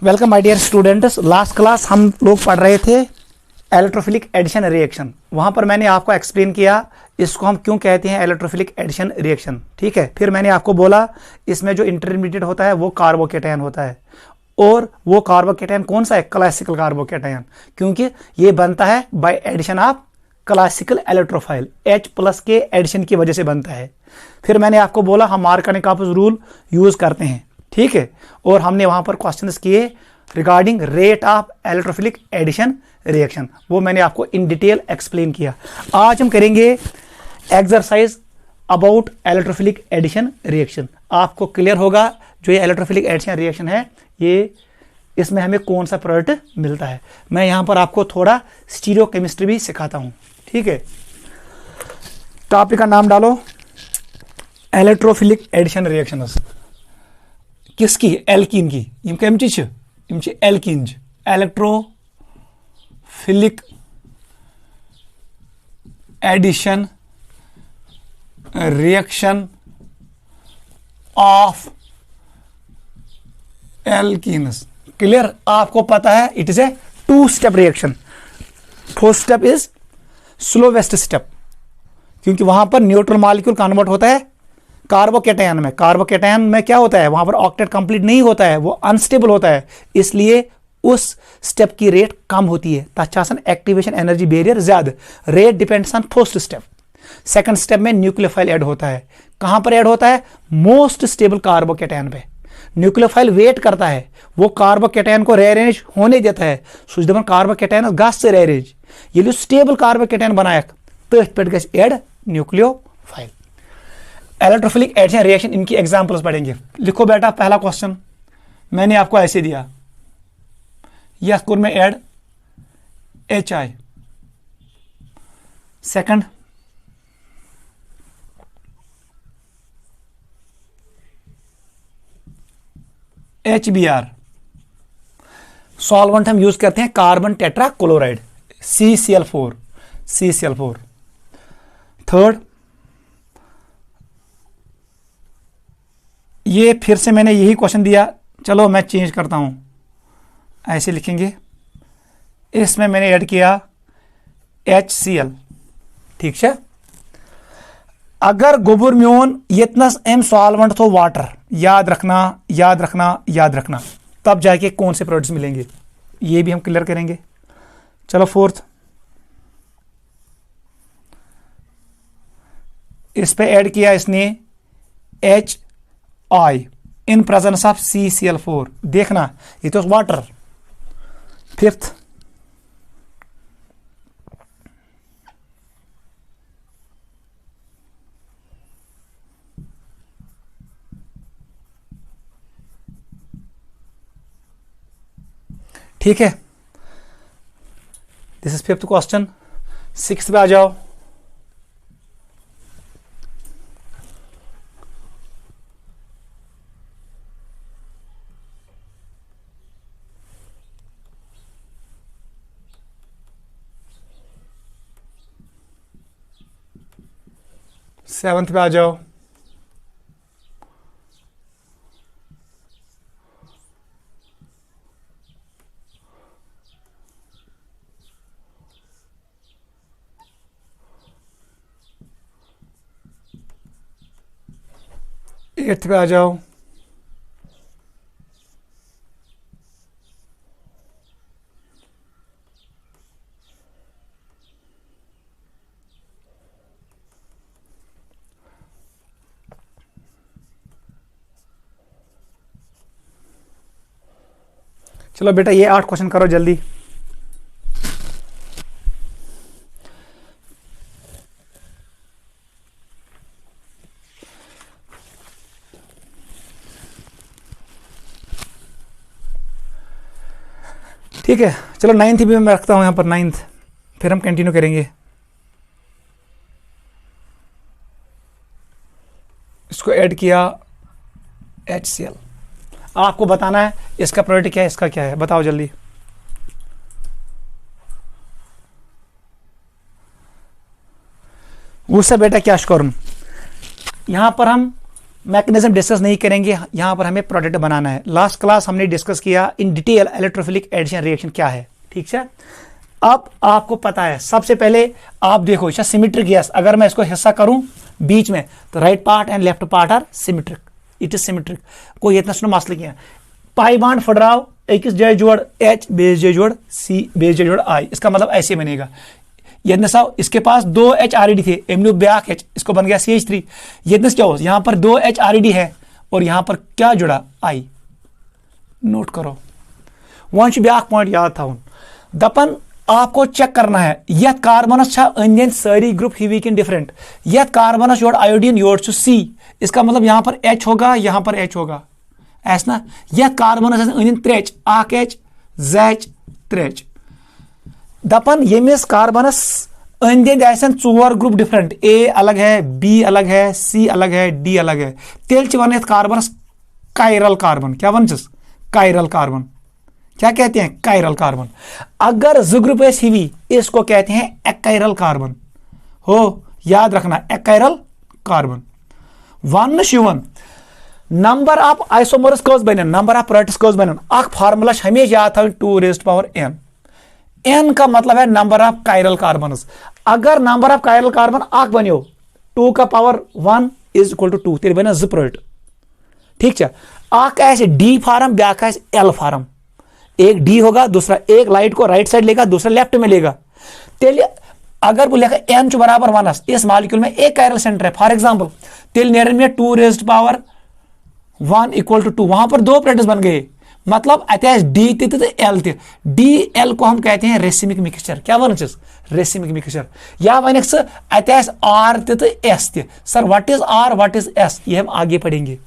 Welcome my dear students. Last class हम लोग पढ़ रहे थे इलेक्ट्रोफिलिक एडिशन रिएक्शन। वहाँ पर मैंने आपको एक्सप्लेन किया इसको हम क्यों कहते हैं इलेक्ट्रोफिलिक एडिशन रिएक्शन। ठीक है, फिर मैंने आपको बोला इसमें जो इंटरमीडिएट होता है वो कार्बोकेटायन होता है, और वो कार्बोकेटायन कौन सा है? क्लासिकल कार्बोकेटायन, क्योंकि ये बनता है by addition of classical electrophile, H+ के एडिशन की वजह से बनता है। फिर मैंने आपको बोला हम मार्करनिक रूल यूज करते हैं, ठीक है, और हमने वहां पर क्वेश्चंस किए regarding rate of electrophilic addition reaction, वो मैंने आपको इन डिटेल एक्सप्लेन किया। आज हम करेंगे exercise about electrophilic addition reaction. आपको क्लियर होगा जो ये इलेक्ट्रोफिलिक एडिशन रिएक्शन है, ये इसमें हमें कौन सा प्रोडक्ट मिलता है। मैं यहां पर आपको थोड़ा स्टीरियोकेमिस्ट्री भी सिखाता हूं, ठीक है। टॉपिक का नाम डालो इलेक्ट्रोफिलिक एडिशन रिएक्शंस। किसकी? एल्कीन की। यम कमची छ? यम छ alkene. Electrophilic addition reaction of alkenes. Clear? आपको पता है इट इज ए 2-स्टेप reaction. First step is slowest step, क्योंकि वहां पर न्यूट्रल मॉलिक्यूल कन्वर्ट होता है कार्बोकेटायन में। कार्बोकेटायन में क्या होता है? वहां पर ऑक्टेट कंप्लीट नहीं होता है, वो अनस्टेबल होता है, इसलिए उस स्टेप की रेट कम होती है। तचासन एक्टिवेशन एनर्जी बैरियर ज्यादा। Rate depends on first step. Second step में न्यूक्लियोफाइल ऐड होता है। कहां पर ऐड होता है? मोस्ट स्टेबल कार्बोकेटायन पे। न्यूक्लियोफाइल वेट करता है, वो कार्बोकेटायन को रेअरेंज होने देता है। सुजदमन कार्बोकेटायन गस से रेअरेंज ये स्टेबल कार्बोकेटायन बनायक तथ पे गस add nucleophile. Electrophilic addition reaction, इनकी एग्जांपल्स पढ़ेंगे। लिखो बेटा पहला क्वेश्चन मैंने आपको ऐसे दिया, यह कुर में add HI। Second HBr। Solvent हम यूज करते हैं carbon tetra chloride CCl4। Third, ये फिर से मैंने यही क्वेश्चन दिया, चलो मैं चेंज करता हूं, ऐसे लिखेंगे। इसमें मैंने ऐड किया HCl, ठीक है। अगर गोबर म्योन इतनस एम सॉल्वेंट तो वाटर, याद रखना याद रखना याद रखना, तब जाके कौन से प्रोडक्ट्स मिलेंगे, ये भी हम क्लियर करेंगे। चलो फोर्थ, इस पे ऐड किया इसने HI in presence of CCl4, देखना ये तो वाटर। फिफ्थ, ठीक है, this is fifth question. Sixth पे आ जाओ। सेवंथ पे आ जाओ। एट्थ पे आ जाओ। चलो बेटा ये 8 क्वेश्चन करो जल्दी। ठीक है, चलो 9th भी मैं रखता हूं यहां पर 9th, फिर हम कंटिन्यू करेंगे। इसको ऐड किया HCl। आपको बताना है इसका प्रोडक्ट क्या है, इसका क्या है, बताओ जल्दी। उससे बेटा क्या करूं, यहां पर हम मैकेनिज्म डिस्कस नहीं करेंगे, यहां पर हमें प्रोडक्ट बनाना है। लास्ट क्लास हमने डिस्कस किया in detail electrophilic addition reaction क्या है, ठीक है। अब आपको पता है, सबसे पहले आप देखो इसका सिमेट्रिक गैस, अगर मैं इसको हिस्सा करूं बीच में तो right part and left part are symmetric, it is symmetric, कोई इतना सुनो मसला क्या। पाई बाड फुटराव अकिस जाए जोड़ H बेस जाए जोड़ C बेस जाए जोड़ I, इसका मतलब ऐसे बनेगा। यदि साहब इसके पास 2 H ऑलरेडी थे, एमनू ब्याक H, इसको बन गया CH3। यदि क्या हो, यहां पर 2 H ऑलरेडी है और यहां पर क्या जुड़ा I, नोट करो। वहां ब्याक पॉइंट याद था दपन आपको चेक करना है यथ कार्बनस अंदन सारी ग्रुप हिवी किन डिफरेंट। यथ कार्बनस योर आयोडीन योर C, इसका मतलब यहां पर H होगा, यहां पर H होगा ऐस ना। यथ कार्बनस अंदन 3H, आक H ZH 3H दपन यमिस कार्बनस अंदन आसन 4 ग्रुप डिफरेंट, A अलग है, B अलग है, C अलग है, D अलग है, तेल वन कार्बनस कायरल कार्बन। क्या वन कायरल कार्बन, क्या कहते हैं कायरल कार्बन। अगर ग्रुप हिवी इसको कहते हैं एक्कायरल कार्बन, हो याद रखना एक्कायरल कार्बन। वन शिवन नंबर ऑफ आइसोमर्स कस बन, नंबर ऑफ प्रोडक्ट्स कस बन, फार्मूला हमेशा याद था 2 raised power n। n का मतलब है नंबर ऑफ कायरल कार्बन। अगर नंबर ऑफ कायरल कार्बन बनो 2 का पावर 1 इज इक्वल टू 2, तेल बन 2 प्रोडक्ट, ठीक है। डी फार्म ब्याक एल फार्म, एक डी होगा, दूसरा एक लाइट को राइट साइड लेगा, दूसरा लेफ्ट में लेगा। तेल अगर वो लेगा एन बराबर 1, इस मॉलिक्यूल में एक कायरल सेंटर है, फॉर एग्जांपल तेल नेरन में 2 raised power 1 इक्वल टू 2, वहां पर 2 प्रोडक्ट्स बन गए, मतलब अत डी एल डी एल को हम कहते हैं रेसिमिक मिक्सचर। क्या वन रेसिमिक मिक्सचर, या वन अत R S sir what is R what is S, ये हम आगे पढ़ेंगे।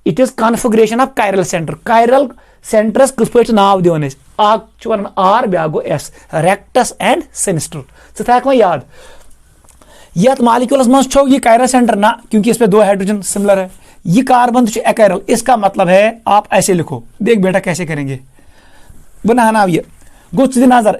It is configuration of chiral centre, chiral centres किस पे नाव दिवन वन आर ब्या गो एस, रेक्टस एंड सिनिस्टर, थ याद। यथ मॉलिक्यूलस मज छो ये कायरल सेंटर ना, क्योंकि इस पे 2 हाइड्रोजन सिमिलर है, ये कार्बन तो एक्कायरल, इसका मतलब है आप ऐसे लिखो, देख बेटा कैसे करेंगे बनाना ये गुच्छ नजर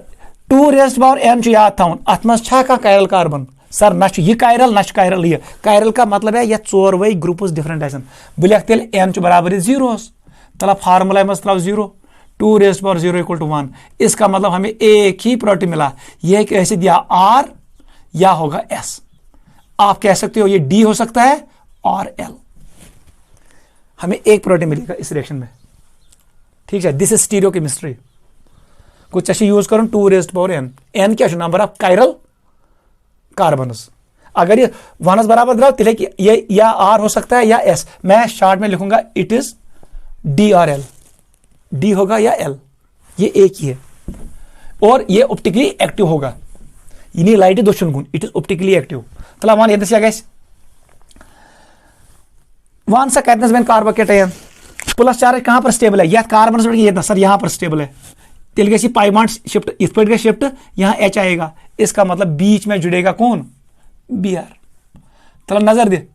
2 raised power n याद था अत मज कायरल कार्बन, सर ना यह कायरल ना कायरल, ये कायरल का मतलब है यह 4 वही ग्रुप्स डिफरेंट आसन। बह लिख तेल n बराबर 0, तला फार्मूला मज त्राव 0, 2 raised power 0 इक्वल टू 1, इसका मतलब हमें एक ही प्रोडक्ट मिला, यह कैसे दिया R या होगा S। आप कह सकते हो ये D हो सकता है और L, हमें एक प्रोडक्ट मिलेगा इस रिएक्शन में, ठीक है। दिस इज स्टीरियो केमिस्ट्री, कुछ अच्छी यूज करो 2 raised power n, n क्या नंबर ऑफ कायरल कार्बनस। अगर ये 1 बराबर द्रव तिले ये या R हो सकता है या S, मैं शॉर्ट में लिखूंगा इट इज D और L, D होगा या L, ये एक ही है और ये ऑप्टिकली एक्टिव होगा, इन्हीं लाइट दोषण गुण, इट इज ऑप्टिकली एक्टिव। तला वन ये गैस वन सा कहते हैं कार्बोकेटायन प्लस चार्ज कहां पर स्टेबल है, यह कार्बन ये सर यहां पर स्टेबल है, तेल गई पाई बॉन्ड शिफ्ट, इस पर शिफ्ट, यहां H आएगा, इसका मतलब बीच में जुड़ेगा कौन Br। तला नजर दे,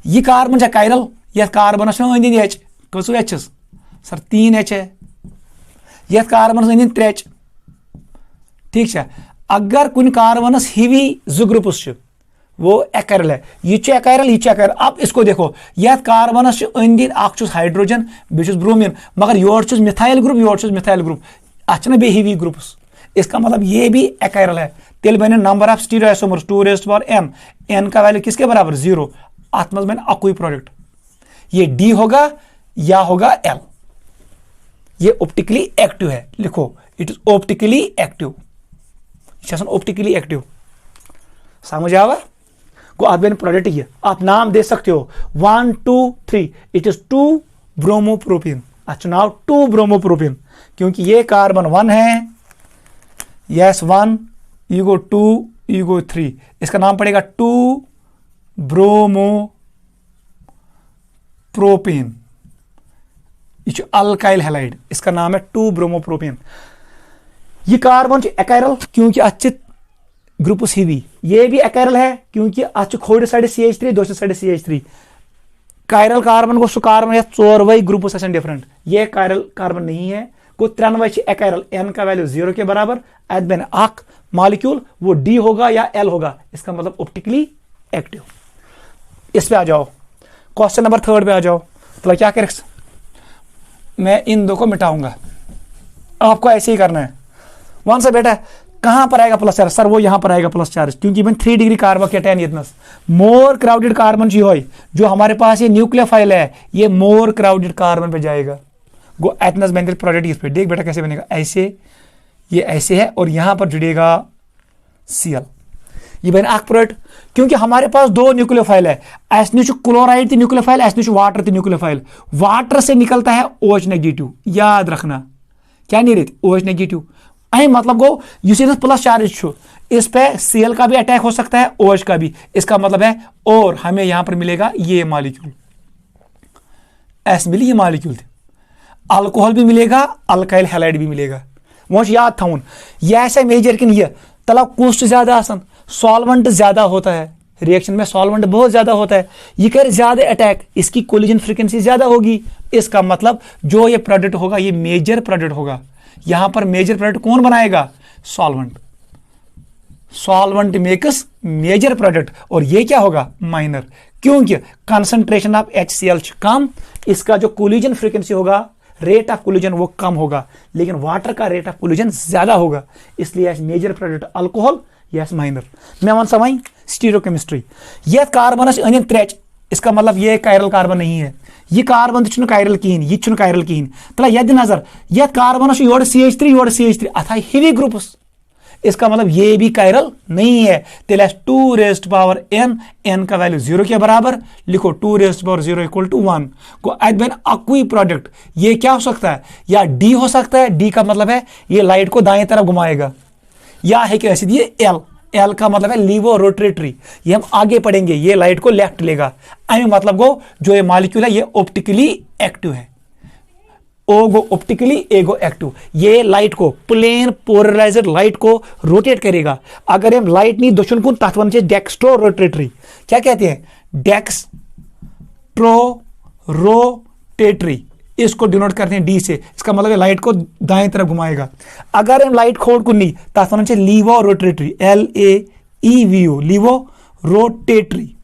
ये कार्बन कायरल, यह कार्बन अंदन H कसु H सर 3H है, यह कार्बन अंदन 3H, ठीक है। अगर कुछ कार्बनस हिवी 2 ग्रुप्स वो एक्कायरल है, ये एक्कायरल ये एक्कायरल। अब इसको देखो, यह कार्बनस अंदन हाइड्रोजन बेस ब्रोमीन, मगर your methyl group your methyl group, अच्छा बे हिवी ग्रुप्स, इसका मतलब ये भी एक्कायरल है। तेल बने number of stereo isomers 2 raised power n, n का वैल्यू किसके बराबर 0, अत मज बने अकुई प्रोडक्ट, ये D होगा या होगा L, ये ऑप्टिकली एक्टिव है, लिखो it is optically active, optically active, समझ आवा को आप प्रोडक्ट ये आप नाम दे सकते हो 1 2 3, इट इज 2 ब्रोमोप्रोपिन। अच्छा नाउ 2 ब्रोमोप्रोपिन, क्योंकि ये कार्बन 1 है, yes 1 you go 2 you go 3, इसका नाम पड़ेगा 2 ब्रोमोप्रोपिन, अल्काइल हैलाइड, इसका नाम है 2 ब्रोमोप्रोपिन। ये कार्बन एक्कायरल क्योंकि अच्छे ग्रुप्स हिवी, ये भी एक्कायरल है क्योंकि अच्छे खोड़ साइड CH3 दोस्त साइड CH3, कायरल कार्बन को कार्बन या 4 वही ग्रुप्स डिफरेंट, ये कायरल कार्बन नहीं है, को 3 वही एक्कायरल, n का वैल्यू 0 के बराबर, एट बेन आक मॉलिक्यूल वो D होगा या L होगा, इसका मतलब ऑप्टिकली एक्टिव। इस पे आ जाओ, क्वेश्चन नंबर 3 पे आ जाओ। तो क्या करें, मैं इन दो को मिटाऊंगा, आपको ऐसे ही करना है। वन सा बेटा कहां पर आएगा प्लस चार्ज, सर वो यहां पर आएगा प्लस चार्ज, क्योंकि मैंने 3 डिग्री कार्बन केटायन इतनस मोर क्राउडेड कार्बन जो हमारे पास ये न्यूक्लियोफाइल है, ये मोर क्राउडेड कार्बन पे जाएगा। गो एथनस बेंजल प्रोडक्ट इस पे देख बेटा कैसे बनेगा, ऐसे ये ऐसे है और यहां पर जुड़ेगा Cl, ये बने अख प्रोडक्ट, क्योंकि हमारे पास 2 न्यूक्लियोफाइल है, एस क्लोराइड थी न्यूक्लियोफाइल, एस वाटर थी न्यूक्लियोफाइल। वाटर से निकलता है OH नेगेटिव, याद रखना क्या नहीं रहती OH नेगेटिव। अं मतलब गो इस प्लस चार्ज इस पे Cl का भी अटैक हो सकता है, OH का भी, इसका मतलब है और हमें यहां पर मिलेगा ये मॉलिक्यूल, एस मिली ये मॉलिक्यूल थे, अल्कोहल भी मिलेगा, अल्काइल हैलाइड भी मिलेगा। वो याद था यह ऐसा मेजर कि ये तला कुछ ज्यादा आसान, सॉल्वेंट ज्यादा होता है, रिएक्शन में सॉल्वेंट बहुत ज्यादा होता है, ये कर ज्यादा अटैक, इसकी कोलिजन फ्रीक्वेंसी ज्यादा होगी। इसका मतलब जो ये प्रोडक्ट होगा ये मेजर प्रोडक्ट होगा। यहां पर मेजर प्रोडक्ट कौन बनाएगा, solvent, solvent makes major product, और ये क्या होगा माइनर, क्योंकि कंसंट्रेशन ऑफ HCl कम, इसका जो कोलिजन फ्रीक्वेंसी होगा, रेट ऑफ कोलिजन वो कम होगा, लेकिन वाटर का रेट ऑफ कोलिजन ज्यादा होगा, इसलिए major product alcohol, yes minor. मैं वन समझ स्टीरियोकेमिस्ट्री, यह कार्बन अन 3, इसका मतलब ये कायरल कार्बन नहीं है, ये कार्बन तो कायरल कहीं, ये कायरल कहीं, तला यद नजर यह carbon your CH3 your CH3 अथा हेवी ग्रुप्स, इसका मतलब ये भी कायरल नहीं है। तेल 2 रेज़्ड पावर n, n का वैल्यू 0 के बराबर, लिखो 2 रेज़्ड पावर 0 इक्वल टू 1 को अदबन अक्वी प्रोडक्ट, ये क्या हो सकता है, या D हो सकता है, D का मतलब है ये लाइट को दाएं तरफ घुमाएगा, या है कि ऐसे ये L का मतलब है लीवो रोटेटरी, ये हम आगे पढ़ेंगे, ये लाइट को लेफ्ट लेगा। मतलब गो जो ये मॉलिक्यूल है ये ऑप्टिकली एक्टिव है, ओगो ऑप्टिकली एगो एक्टिव, ये लाइट को प्लेन पोलराइज्ड लाइट को रोटेट करेगा। अगर हम लाइट नहीं दुश्मन को तथ वन डेक्स्ट्रो रोटेटरी, क्या कहते हैं, डेक्स्ट्रो रोटेटरी, इसको डिनोट करते हैं D से, इसका मतलब है लाइट को दाएं तरफ घुमाएगा। अगर हम लाइट खोड़ को नहीं तथ वन laevorotatory, LAEVO laevorotatory,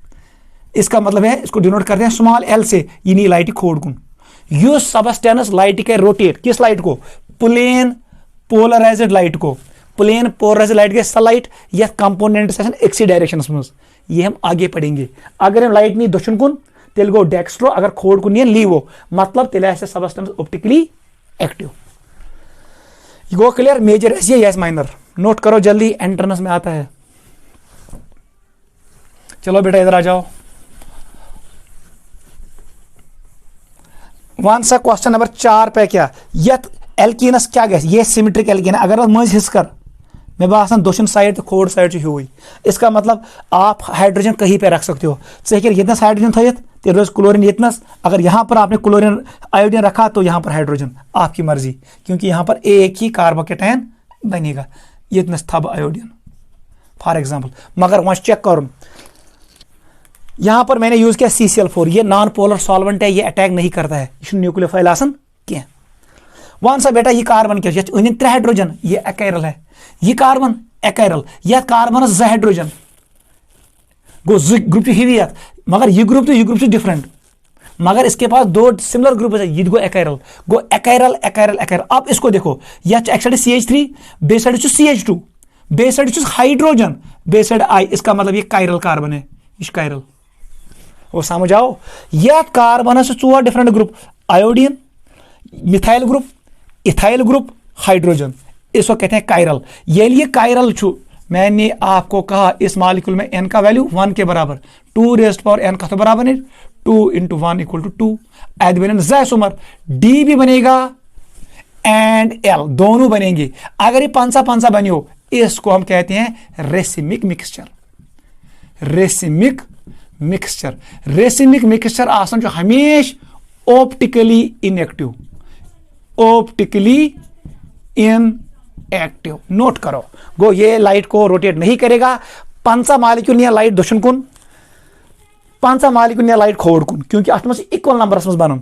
इसका मतलब है इसको डिनोट करते हैं स्मॉल l से, ये नहीं लाइट खोड़ कुन यू सबस्टेंस लाइट के रोटेट, किस लाइट को, प्लेन पोलराइज्ड लाइट को, प्लेन पोलराइज्ड लाइट के सलाइट या कंपोनेंट सेशन एक्सी डायरेक्शंस में, ये हम आगे पढ़ेंगे। अगर हम लाइट नहीं दुश्मन कुन तेल गो डेक्स्ट्रो, अगर खोड़ कुन नहीं लीवो, मतलब तेल ऐसे सबस्टेंस ऑप्टिकली एक्टिव। गो क्लियर, मेजर एस यस माइनर, नोट करो जल्दी, एंट्रेंस में आता है। चलो बेटा इधर आ जाओ, वन सा क्वेश्चन नंबर 4 पे क्या, यथ एल्कीनस क्या गैस, ये सिमेट्रिक एल्कीन है, अगर मज हिस्स कर मैं बासन दोशन साइड तो खोड़ साइड हुई, इसका मतलब आप हाइड्रोजन कहीं पे रख सकते हो। इतना हाइड्रोजन थयत तो रोज क्लोरीन इतनस, अगर यहाँ पर आपने क्लोरीन आयोडीन रखा तो यहाँ पर हाइड्रोजन, आपकी मर्जी, क्योंकि यहाँ पर एक ही कार्बोकेटायन बनेगा, इतनस थब आयोडीन फॉर एग्जाम्पल। मगर वह चेक करूँ, यहां पर मैंने यूज किया CCl4, ये नॉन पोलर सॉल्वेंट है, ये अटैक नहीं करता है, यह न्यूक्लियोफाइल आसन क्या। वन सा बेटा ये कार्बन क्या, 3 हाइड्रोजन, ये अकायरल है, ये कार्बन अकायरल, यह कार्बन 2 हाइड्रोजन गो ग्रुप हिवियत, मगर ये ग्रुप से डिफरेंट, मगर इसके पास 2 सिमिलर ग्रुप है, ये गो अकायरल, अकायरल। अब इसको देखो, यह एक साइड CH3, बे साइड CH2, बे साइड हाइड्रोजन, बे साइड I, इसका मतलब ये कायरल कार्बन है, इस कायरल वो समझ आओ। यह कार्बन से 4 different group, iodine, methyl group, ethyl group, hydrogen, इसको कहते हैं कायरल। ये लिए कायरल छू, मैंने आपको कहा इस मॉलिक्यूल में n का वैल्यू 1 के बराबर, 2 रेज़्ड पावर n का तो बराबर है 2 × 1 इक्वल टू 2, एडवेन जैसुमर D भी बनेगा एंड L दोनों बनेंगे। अगर ये पंसा बनियो, इसको हम कहते हैं रेसिमिक मिक्सचर, रेसिमिक मिक्सचर आसन जो हमेश ऑप्टिकली इनएक्टिव, नोट करो गो, ये लाइट को रोटेट नहीं करेगा, पंसा मालिक्यूल या लाइट दुश्मन कुन, पंसा मालिक्यूल या लाइट खोड़ कुन, क्योंकि अत में इक्वल नंबर में बनन,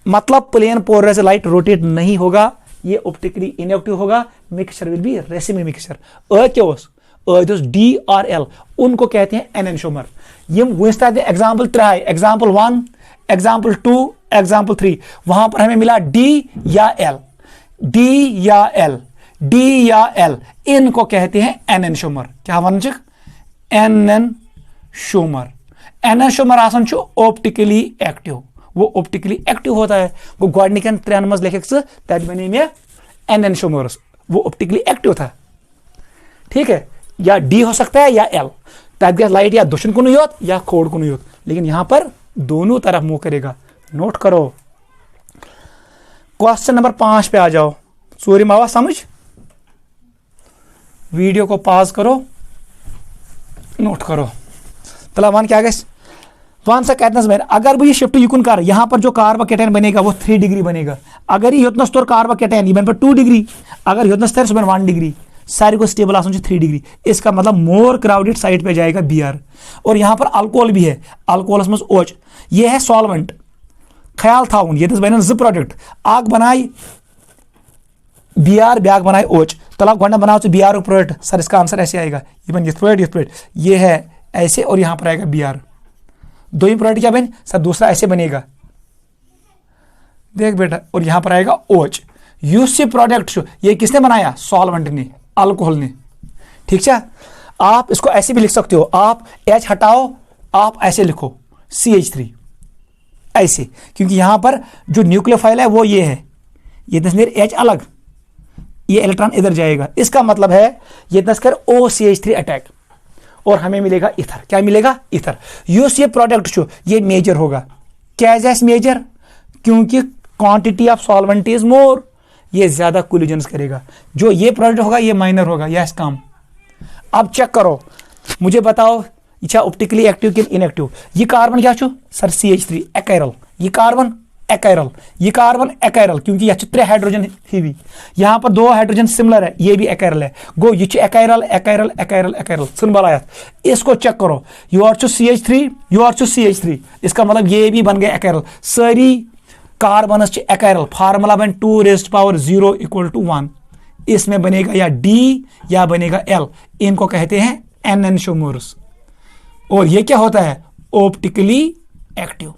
मतलब प्लेन पोलर से लाइट रोटेट नहीं होगा, ये ऑप्टिकली इनएक्टिव होगा, mixture will be racemic mixture. क्या D और L उनको कहते हैं enantiomer, example 3 example 1 example 2 example 3 वहां पर हमें मिला डी या एल, डी या एल, डी या एल, इनको कहते हैं एनेंशोमर। क्या वन एनेंशोमर। एनेंशोमर आसान छु ऑप्टिकली एक्टिव, वो ऑप्टिकली एक्टिव होता है। वो गोडनिकन 3 मज लिख तब बने मे एनेंशोमर्स, वो ऑप्टिकली एक्टिव था। ठीक है, या डी हो सकता है या एल, तब गया लाइट या दुश्मन कुन योत या खोड़ कुन योत, लेकिन यहां पर दोनों तरफ मूव करेगा। नोट करो। क्वेश्चन नंबर 5 पे आ जाओ। सूर्य मावा समझ, वीडियो को पॉज करो, नोट करो। तला वन क्या गस वन सा कहते हैं अगर बह शिफ्ट युकुन कर, यहां पर जो कार्बोकेटायन बनेगा वो 3 डिग्री बनेगा। अगर ये योतनस तोर कार्बोकेटायन ये बन पर 2 डिग्री, अगर योतनस तर 1 डिग्री, सारी को स्टेबल आसान 3 डिग्री। इसका मतलब मोर क्राउडेड साइड पे जाएगा Br। और यहां पर अल्कोहल भी है, अल्कोहलस मज ओच, ये है सॉल्वेंट। ख्याल था ये बन 2 प्रोडक्ट, आग बनाई Br ब्याग बनाए ओच, तला गोना बनाओ Br प्रोडक्ट। सर इसका आंसर ऐसे आएगा, ये बन ये ये है ऐसे और यहां पर आएगा Br। दो ही प्रोडक्ट क्या बन सर, दूसरा ऐसे बनेगा, देख बेटा, और यहां पर आएगा ओच। यूसी प्रोडक्ट ये किसने बनाया, सॉल्वेंट ने, अल्कोहल ने। ठीक है, आप इसको ऐसे भी लिख सकते हो, आप H हटाओ, आप ऐसे लिखो CH3 ऐसे, क्योंकि यहां पर जो न्यूक्लियोफाइल है वो ये है, ये तस्वीर H अलग, ये इलेक्ट्रॉन इधर जाएगा। इसका मतलब है ये तस्कर OCH3 अटैक और हमें मिलेगा इथर। क्या मिलेगा, इथर। ये प्रोडक्ट ये मेजर होगा। क्या मेजर, क्योंकि quantity of solvent is more, ये ज्यादा कोलिजन्स करेगा। जो ये प्रोडक्ट होगा ये माइनर होगा, यस कम। अब चेक करो, मुझे बताओ इच्छा ऑप्टिकली एक्टिव कि इनएक्टिव। ये कार्बन क्या सर CH3 एक्राइल, ये कार्बन एक्राइल, ये कार्बन एक्राइल, क्योंकि यह 3 हाइड्रोजन ही, यहां पर 2 हाइड्रोजन सिमिलर है, ये भी एक्राइल है। गो ये एक्राइल एक्राइल एक्राइल एक्राइल सुन बलायत। इसको चेक करो, you are CH3, you are CH3, इसका मतलब ये भी बन गया एक्राइल। सारी कार्बन एक्राइल, फार्मूला बन 2⁻0 = 1। इसमें बनेगा या D या बनेगा L, इनको कहते हैं एनेंशोमर्स। और ये क्या होता है, ऑप्टिकली एक्टिव।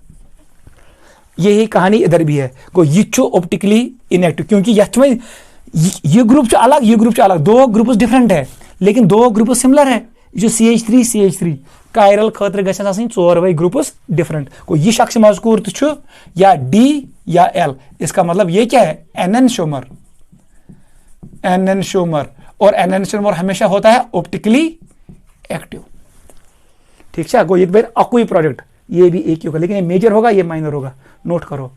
यही कहानी इधर भी है, को ये ऑप्टिकली इनएक्टिव, क्योंकि ये ग्रुप अलग, ये ग्रुप अलग, 2 ग्रुप डिफरेंट है, लेकिन 2 ग्रुप सिमिलर है। जो CH3 कायरल खतर गसन 4 ग्रुप्स डिफरेंट। को ये शख्स मजकूर तो या D या L, इसका मतलब ये क्या है, एनेंशोमर। एनेंशोमर, और एनेंशोमर हमेशा होता है ऑप्टिकली एक्टिव। ठीक है, ये अकुई प्रोडक्ट, ये भी एक ही होगा, लेकिन ये मेजर होगा, ये माइनर होगा। नोट करो।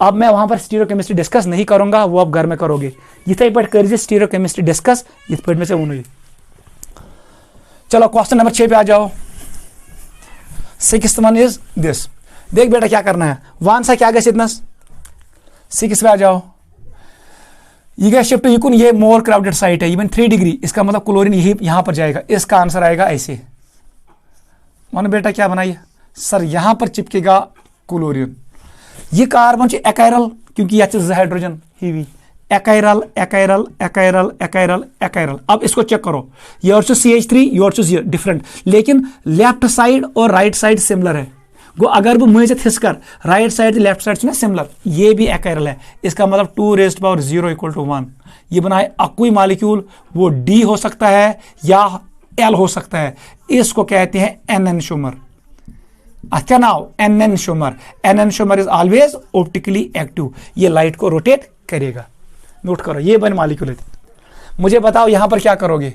अब मैं वहां पर स्टीरियोकेमिस्ट्री डिस्कस नहीं करूंगा, वो आप घर में करोगे। इथे पे कर स्टीरियोकेमिस्ट्री डिस्कस, इस पे में से वो। चलो क्वेश्चन नंबर 6 पे आ जाओ। 6th one is this. देख बेटा क्या करना है, वन सा क्या गए इतना 6 पे आ जाओ। ये गया शिफ्ट युकुन, ये मोर क्राउडेड साइट है, इवन 3 डिग्री, इसका मतलब क्लोरीन यही यहां पर जाएगा। इसका आंसर आएगा ऐसे। मानो बेटा क्या बनाइए सर, यहां पर चिपकेगा क्लोरीन। ये कार्बन एक्राइल, क्योंकि यह 2 हाइड्रोजन ही, एक्राइल एक्राइल एक्राइल एक्राइल एक्राइल। अब इसको चेक करो, ये और CH3, ये और डिफरेंट, लेकिन लेफ्ट साइड और राइट साइड सिमिलर है। गो अगर वो मुझे थिसकर राइट साइड लेफ्ट साइड से सिमिलर, ये भी एक्राइल है। इसका मतलब 2⁻0 = 1। ये बनाए अक्वी मॉलिक्यूल, वो D हो सकता है या L हो सकता है। इसको कहते हैं एनेंशोमर। अच्छा now enantiomer. Enantiomer is always optically active, ये लाइट को रोटेट करेगा। नोट करो, ये बन मॉलिक्यूल है। मुझे बताओ यहां पर क्या करोगे,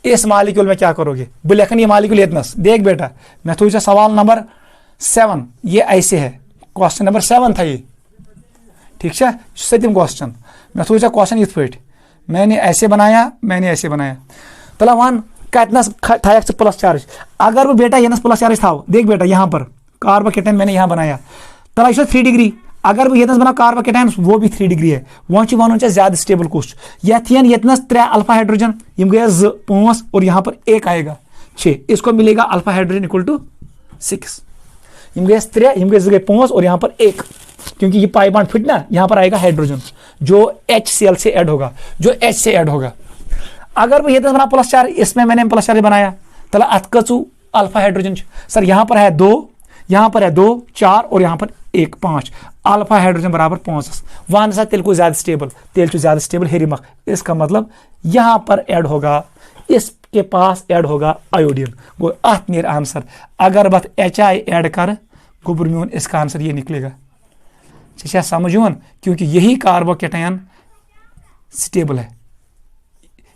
इस मॉलिक्यूल में क्या करोगे। बुलेखन ये मॉलिक्यूल इतना, देख बेटा मैं तुझे सवाल नंबर 7, ये ऐसे है, क्वेश्चन नंबर 7 था ये। ठीक है, 7th क्वेश्चन मैं तुझे क्वेश्चन इस पे मैंने ऐसे बनाया, मैंने ऐसे बनाया। तला वन था प्लस चार्ज, अगर वो बेटा ये प्लस चार्ज था, देख बेटा यहाँ पर कार्बोकेटायन मैंने यहाँ बनाया, तला 3 डिग्री। अगर वो ये बना कार्बोकेटायन, वो भी 3 डिग्री है। वो वन ज्यादा स्टेबल कुछ ये 3 अल्फा हाइड्रोजन, यम गया 5 और यहाँ पर 1 आएगा 6। इसको मिलेगा अल्फा हाइड्रोजन = 6। यम गए 3, यम गए 5 और यहाँ पर 1, क्योंकि ये पाई बॉन्ड फिट ना, यहाँ पर आएगा हाइड्रोजन जो HCl से ऐड होगा, जो H से ऐड होगा। अगर वो ये बना प्लस चार्ज, इसमें मैंने प्लस चार्ज बनाया, तला अत कचू अल्फा हाइड्रोजन सर यहाँ पर है 2, यहाँ पर है 2 4 और यहाँ पर 1 5 अल्फा हाइड्रोजन बराबर 5 वन सा तेल को ज्यादा स्टेबल हेरिमक। इसका मतलब यहाँ पर ऐड होगा, इसके पास ऐड होगा आयोडीन। गो अत नीर आंसर अगर बत HI ऐड कर गुब्र म्यून, इसका आंसर ये निकलेगा। समझ यन क्योंकि यही कार्बोकेटायन स्टेबल है।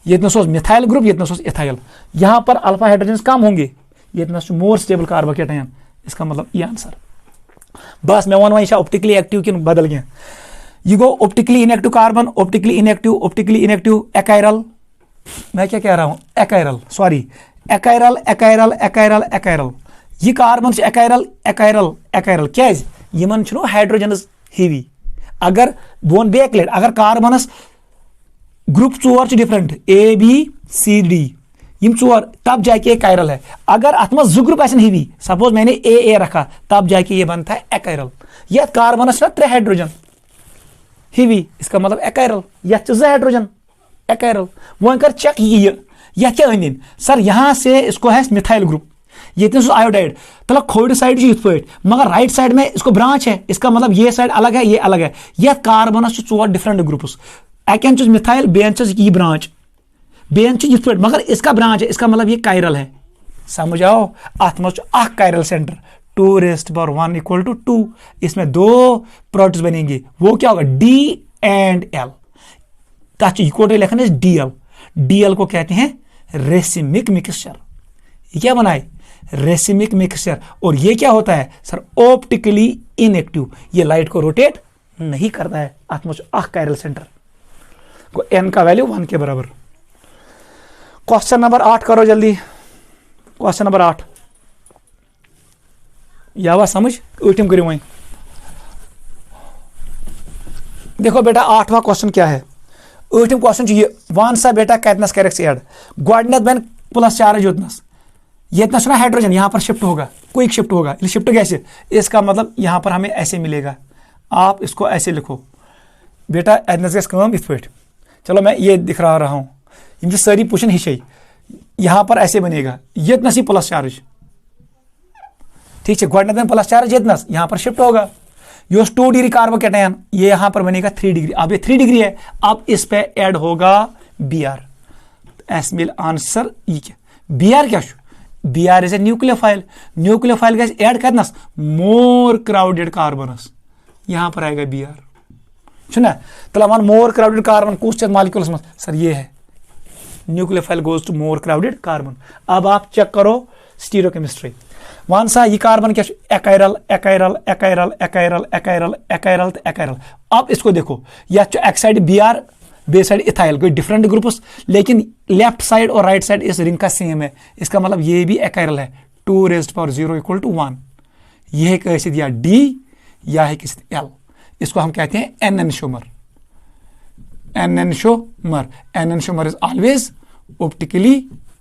ये मिथाइल ग्रुप, ये इथाइल, यहाँ पर अल्फा हाइड्रोजन कम होंगे, ये मोर स्टेबल कार्बोकेटायन। इसका मतलब ये आंसर। बस मैं वन वह ऑप्टिकली एक्टिव कि बदल गया। ये गो optically inactive carbon, optically inactive achiral, मैं क्या कह रहा हूं, एक्राइल, सॉरी एक्राइल। ये कार्बन एक्राइल क्या यमन हाइड्रोजन हेवी। अगर बोन बेक लेट अगर कार्बनस ग्रुप 4 डिफरेंट ABCD यम 4 तब जाके कायरल है। अगर अत मज 2 ग्रुप हेवी, सपोज मैंने AA रखा, तब जाके ये बनता है एक्राइल। यह कार्बनस 3 हाइड्रोजन हेवी, इसका मतलब एक्राइल। यह 2 हाइड्रोजन एक्राइल। वो कर चेक यह क्या अन सर, यहां से इसको है मिथाइल ग्रुप, ये आयोडाइड मतलब खोड साइड पे, मगर राइट साइड में इसको ब्रांच है। इसका मतलब ये साइड अलग है, ये अलग है। यह कार्बनस 4 डिफरेंट ग्रुप्स, अकन मिथाइल बेन ये ब्रांच, बेन पे, मगर इसका ब्रांच है। इसका मतलब ये कायरल है। समझ आओ, अत मज कायरल सेंटर 2⁻1 = 2। इसमें 2 प्रोडक्ट्स बनेंगे, वो क्या होगा D and L। इक्वल लिखना DL। DL को कहते हैं रेसिमिक मिक्सचर। क्या बनाए, रेसिमिक मिक्सचर। और ये क्या होता है सर, ऑप्टिकली इनएक्टिव, ये लाइट को रोटेट नहीं करता है। अत मज कायरल सेंटर को N का वैल्यू 1 के बराबर। क्वेश्चन नंबर 8 करो जल्दी। क्वेश्चन नंबर 8 यावा समझ उठिम करो वहीं। देखो बेटा 8वां क्वेश्चन क्या है। उठिम क्वेश्चन ये वन सा बेटा कतनस करेक्स ऐड गोडनेथ बन प्लस चार्ज योतनस, ये ना हाइड्रोजन यहाँ पर शिफ्ट होगा, क्विक शिफ्ट होगा। शिफ्ट कैसे, इसका मतलब यहाँ पर हमें ऐसे मिलेगा। आप इसको ऐसे लिखो बेटा, एडनस काम इस पे। चलो मैं ये दिखा रहा हूँ, इनकी सारी पोजिशन हिस्से यहाँ पर ऐसे बनेगा। ये ही प्लस चार्ज, ठीक है, गोडनेथ बन प्लस चार्ज, ये यहाँ पर शिफ्ट होगा। ये 2 डिग्री कार्बोकेटायन, ये यहां पर बनेगा 3 डिग्री। अब ये 3 डिग्री है, अब इस पे ऐड होगा Br। एस मिल आंसर ये क्या, Br क्या, Br is a nucleophile. Nucleophile का ऐड करना मोर क्राउडेड कार्बनस, यहां पर आएगा Br। सुना तो वन मोर क्राउडेड कार्बन कुछ मॉलिक्यूल्स में सर ये है nucleophile goes to more crowded carbon. अब आप चेक करो स्टीरियोकेमिस्ट्री। वन सा ये कार्बन क्या, एक्राइल एक्राइल एक्राइल एक्राइल एक्राइल एक्राइल एक्राइल। अब इसको देखो, या एक साइड Br, बे साइड इथाइल, कोई डिफरेंट ग्रुप्स, लेकिन लेफ्ट साइड और राइट साइड इस रिंग का सेम है। इसका मतलब ये भी एक्राइल है। 2⁻0 = 1। यह कैसे दिया D या है किस L। इसको हम कहते हैं enantiomer. Enantiomer is always optically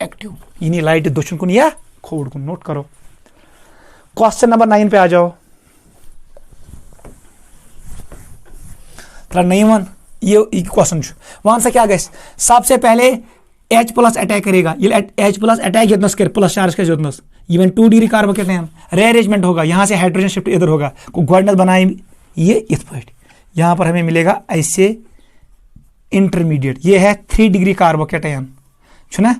active. इन्हीं लाइट दोषण को या खोड़ को नोट करो। क्वेश्चन नंबर 9 पे आ जाओ। वन ये क्वेश्चन वहां से क्या गए, सबसे पहले H+ अटैक करेगा। ये H+ अटैक जितनस कर प्लस चार्ज का जितनस, इवन 2 डिग्री कार्बोकेटायन रीअरेंजमेंट होगा, यहां से हाइड्रोजन शिफ्ट इधर होगा, को गोडनेथ बनाए ये इस पॉइंट, यहां पर हमें मिलेगा ऐसे इंटरमीडिएट। ये है 3 डिग्री कार्बोकेटायन, सुना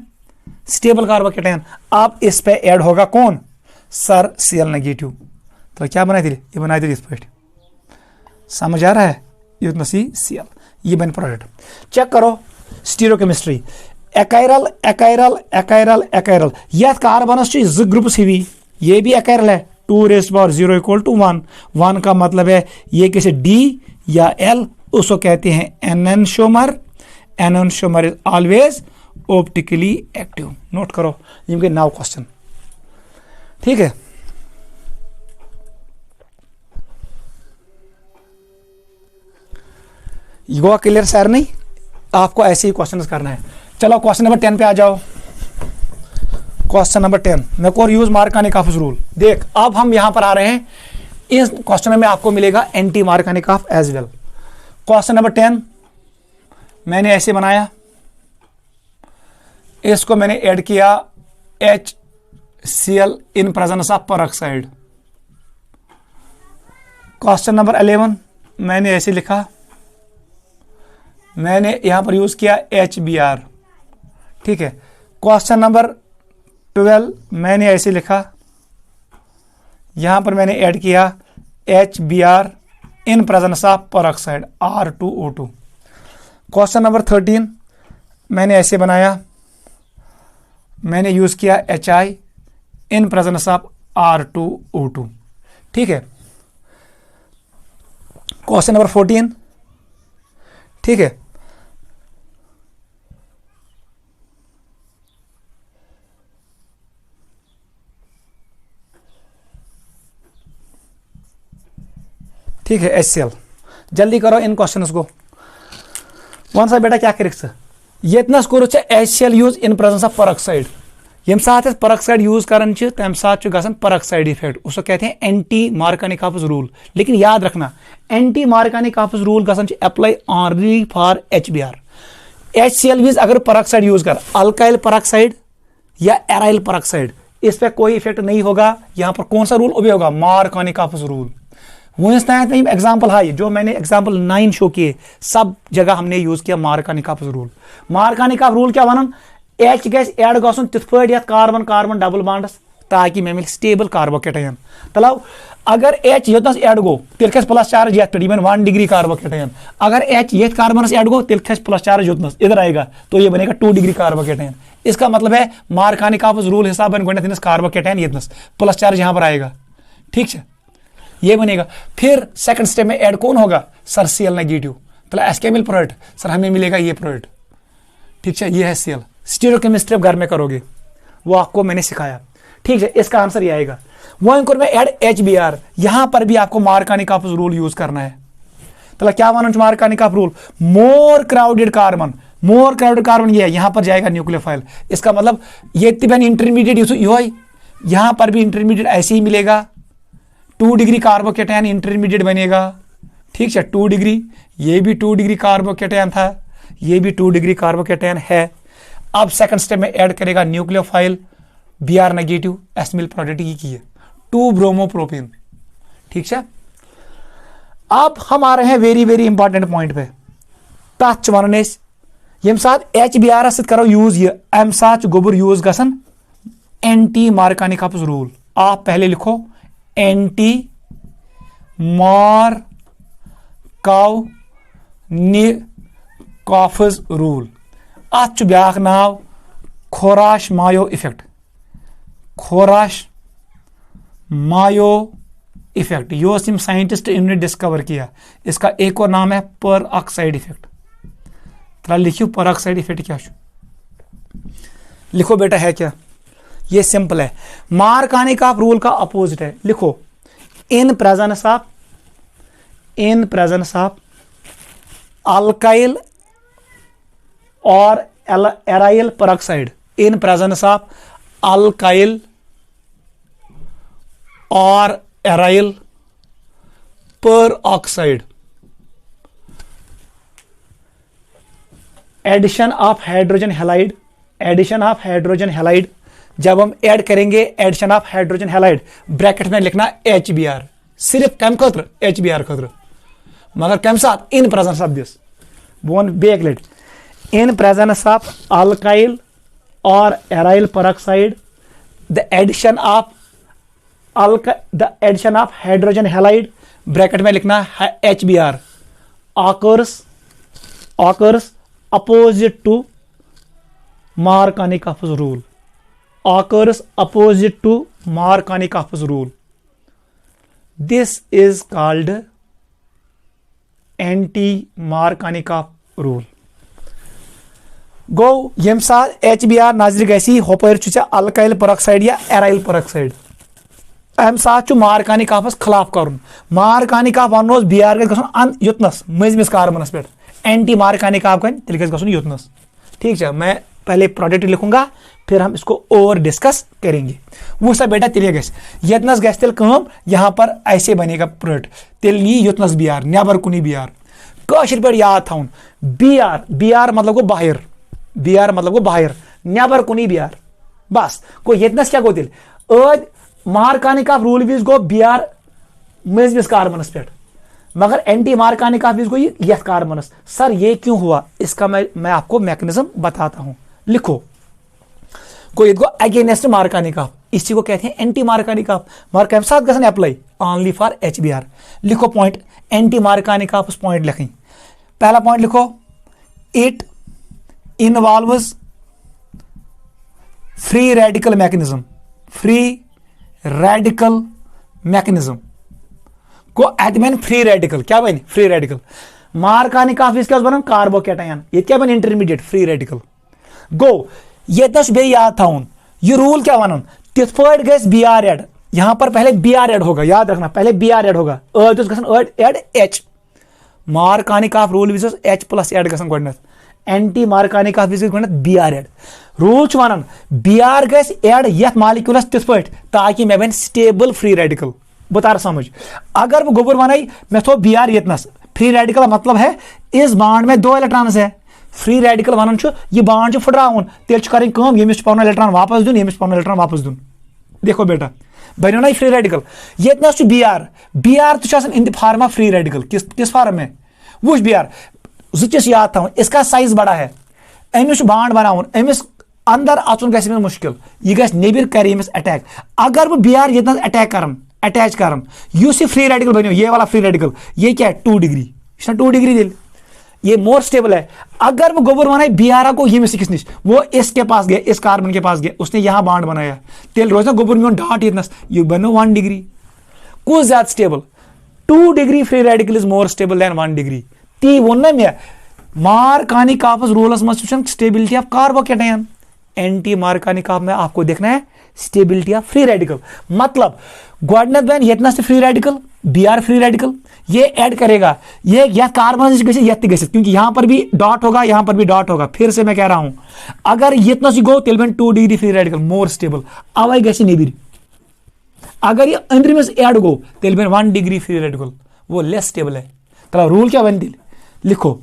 स्टेबल कार्बोकेटायन। अब इस पे ऐड होगा कौन सर, Cl-। तो क्या बनाए थे, ये बनाए थे इस पॉइंट। समझ आ रहा है, ये उतना Cl, ये बन प्रोडक्ट। चेक करो स्टीरियोकेमिस्ट्री। एक्राइल एक्राइल एक्राइल एक्राइल, यह कार्बनस 2 ग्रुप्स हिवी, ये भी एक्राइल है। 2⁻0 = 1। 1 का मतलब है ये किसी D या L, उसको कहते हैं enantiomer. Enantiomer is always optically active. Note करो इनके 9 क्वेश्चन, ठीक है। युवा क्लियर सर, नहीं आपको ऐसे ही क्वेश्चन करना है। चलो क्वेश्चन नंबर 10 पे आ जाओ। क्वेश्चन नंबर 10, मैं को यूज मार्कानिक ऑफ रूल। देख अब हम यहां पर आ रहे हैं, इस क्वेश्चन में आपको मिलेगा anti मार्कानिक of as well. Question number 10 मैंने ऐसे बनाया, इसको मैंने ऐड किया Cl in presence of peroxide। Question number 11 मैंने ऐसे लिखा, मैंने यहां पर यूज किया HBr, ठीक है। क्वेश्चन नंबर 12 मैंने ऐसे लिखा, यहां पर मैंने ऐड किया HBr in presence of peroxide R2O2। Question number 13 मैंने ऐसे बनाया, मैंने यूज किया HI in presence of R2O2, ठीक है। क्वेश्चन नंबर 14, ठीक है। ठीक है, HCl। जल्दी करो इन क्वेश्चंस को। वन सा बेटा क्या करिक ये कोर HCl use in presence of peroxide. यम साथ पेरोक्साइड यूज करान तम साथ गसन पेरोक्साइड इफेक्ट, उसको कहते हैं एंटी मार्कानिकॉप्स रूल। लेकिन याद रखना एंटी मार्कानिकॉप्स रूल गसन apply only for HBr। HCl means अगर पेरोक्साइड यूज कर, अल्काइल पेरोक्साइड या एराइल पेरोक्साइड, इस पर कोई इफेक्ट नहीं होगा। यहां पर कौन सा रूल ओबे होगा? मार्कानिकॉप्स रूल। वहीं एग्जाम्पल है जो मैंने एग्जाम्पल 9 शो किए, सब जगह हमने यूज किया मार्कानिकॉप्स रूल। मार्कानिकॉप रूल क्या वन? H गैस ऐड गसन तिथ पे कार्बन कार्बन डबल बॉन्ड्स, ताकि मे मिल स्टेबल कार्बोकेटायन। तलाव अगर H योतनस ऐड गो तेल खस प्लस चार्ज ये 1 डिग्री कार्बोकेटायन। अगर H ये कार्बन ऐड गो तेल खस प्लस चार्ज योतनस इधर आएगा तो ये बनेगा 2 डिग्री कार्बोकेटायन। इसका मतलब है मार्कानिकॉप्स रूल हिसाब बन गोने कार्बोकेटायन येतनस प्लस चार्ज यहां पर आएगा, ठीक है, ये बनेगा। फिर सेकंड स्टेप में ऐड कौन होगा? Sir Cl negative. तो एस के मिल प्रोडक्ट सर हमें मिलेगा ये प्रोडक्ट, ठीक है, ये है Cl। स्टीरियोकेमिस्ट्री घर में करोगे, वो आपको मैंने सिखाया, ठीक है। इसका आंसर ये आएगा। वहीं में ऐड HBr, यहां पर भी आपको मार्कानिकॉप्स रूल यूज करना है। तो क्या वन मार्कानिकॉप रूल? मोर क्राउडेड कार्बन, मोर क्राउडेड कार्बन ये है, यहां पर जाएगा न्यूक्लियोफाइल। इसका मतलब ये इंटरमीडिएट यहां पर भी इंटरमीडिएट ऐसे ही मिलेगा, 2 डिग्री कार्बोकेटायन इंटरमीडिएट बनेगा, ठीक है, 2 डिग्री। ये भी 2 डिग्री कार्बोकेटायन था, ये भी 2 डिग्री कार्बोकेटायन है। अब सेकंड स्टेप में ऐड करेगा न्यूक्लियोफाइल, Br नेगेटिव, एस मिल प्रोडक्ट की है 2 ब्रोमोप्रोपेन, ठीक है। अब हम आ रहे हैं वेरी वेरी इंपॉर्टेंट पॉइंट पे। तथ वन यम साथ HBr सत करो यूज ये अम साथ गोबर यूज गसन एंटी मार्कानिकॉप्स रूल। आप पहले लिखो एंटी मार्कानिकॉप्स रूल। अत ब्याख नाव खोराश मायो इफेक्ट, खोराश मायो इफेक्ट। यो सिम साइंटिस्ट इन्होंने डिस्कवर किया। इसका एक और नाम है पर ऑक्साइड इफेक्ट। तो लिखियो पर ऑक्साइड इफेक्ट क्या? लिखो बेटा है क्या? ये सिंपल है, मार्कानिकॉप रूल का अपोजिट है। लिखो इन प्रेजेंस ऑफ अल्काइल और aryl peroxide, in presence of alkyl और aryl peroxide, addition of hydrogen halide, addition of hydrogen halide. जब हम ऐड करेंगे addition of hydrogen halide, bracket में लिखना HBr, सिर्फ कम खतर HBr खतर, मगर कम साथ in presence of this one बेक लेट इन प्रेजेंस ऑफ अल्काइल और aryl peroxide, the addition of hydrogen halide, bracket में लिखना HBr, occurs opposite to Markovnikov's rule, occurs opposite to Markovnikov's rule. This is called anti-Markovnikov rule. गो यम साथ HBr नजर गसी hopper alkyl peroxide या aryl peroxide, अम साथ मार्कानिकॉप्स खिलाफ कर। मार्कानिकॉप one Br gun युतनस मजमिस कार्बनस पे, anti मार्कानिकॉप gun तेल गन युतनस, ठीक है। मैं पहले प्रोडक्ट लिखूंगा फिर हम इसको और डिस्कस करेंगे। वो सब बेटा तेल गस गस तेल कम, यहाँ पर ऐसे बनेगा प्रोडक्ट तेल युतनस Br नबर कुनी Br कशिर पे याद थवन Br मतलब गो बाहर, Br मतलब गो बाहर नबर कुनी Br बस को यतनस क्या गो तेल अद मार्कानिक ऑफ रूल विज गो Br मजबिस कार्बनस पे, मगर एंटी मार्कानिक ऑफ विज गो यथ कार्बनस। सर ये क्यों हुआ, इसका मैं आपको मैकेनिज्म बताता हूं। लिखो कोई गो अगेंस्ट मार्कानिक ऑफ, इसी को कहते हैं एंटी मार्कानिक ऑफ। मार्क साथ गसन अप्लाई ओनली फॉर HBr। लिखो पॉइंट एंटी मार्कानिक ऑफ, उस पॉइंट लिखें। पहला पॉइंट लिखो, it involves free radical mechanism. Free radical mechanism को एडमेन फ्री रेडिकल क्या बन, फ्री रेडिकल। मार्कानिक ऑफ क्या बन, कार्बोकैटायन, ये क्या बन, इंटरमीडिएट फ्री रेडिकल। गो ये बे याद थाउन, ये रूल क्या वन, तिथ पट गस Br एड, यहां पर पहले Br एड होगा, याद रखना पहले Br एड होगा, add H। Markovnikov rule विज H प्लस एड गसन गोडनेथ, एंटी मार्कानिक ऑफ विज गोडनेथ Br एड। रूल वन Br गस एड यथ मालिक्यूलस तिथ पट ताकि मे बन स्टेबल फ्री रेडिकल। बता समझ, अगर वो गोबर वन मे थो Br यतनस, फ्री रेडिकल मतलब है इस बाड में 2 इलेक्ट्रॉन्स है। फ्री रेडिकल वन यह बाड फुटराउन, तेल करें यमिस पन इलेक्ट्रॉन वापस दुन, यमिस पन इलेक्ट्रॉन वापस दुन। देखो बेटा बनो ना फ्री रेडिकल, ये Br तो in the form of free radical, किस फॉर्म में वुच Br जिस याद था, इसका साइज बड़ा है, अमिस बाड बनाउन, अमिस अंदर अचुन गस मुश्किल, यह गस नेबर कर अटैक। अगर वो Br ये अटैक कर अटैच कर फ्री रेडिकल बनो, ये वाला फ्री रेडिकल, ये क्या है 2 डिग्री, 2 डिग्री दिल, ये मोर स्टेबल है। अगर वो गोबर बनाए Br को ये किस निश, वो इसके पास गया, इस कार्बन के पास गया, उसने यहां बाड बनाया, तेल रोज ना गोबर में डाट इतनस, ये बनो 1 डिग्री। कुछ ज्यादा stable, 2 degree free radical is more stable than 1 degree. ती वो ना मैं मार्कानिक ऑफ रूलस में stability of carbocation, anti मार्कानिक of में आपको देखना है स्टेबिलिटी ऑफ फ्री रेडिकल। मतलब गोडनेथ बन ये free radical, Br free radical, ये ऐड करेगा, ये या कार्बन क्योंकि यहां पर भी डॉट होगा, यहां पर भी डॉट होगा। फिर से मैं कह रहा हूं, अगर ये गो तेल बन 2 degree free radical more stable, अवे गि नेबर। अगर ये अंदर में ऐड गो तेल बन 1 डिग्री फ्री रेडिकल, वो लेस स्टेबल है। तो रूल क्या बन दिल, लिखो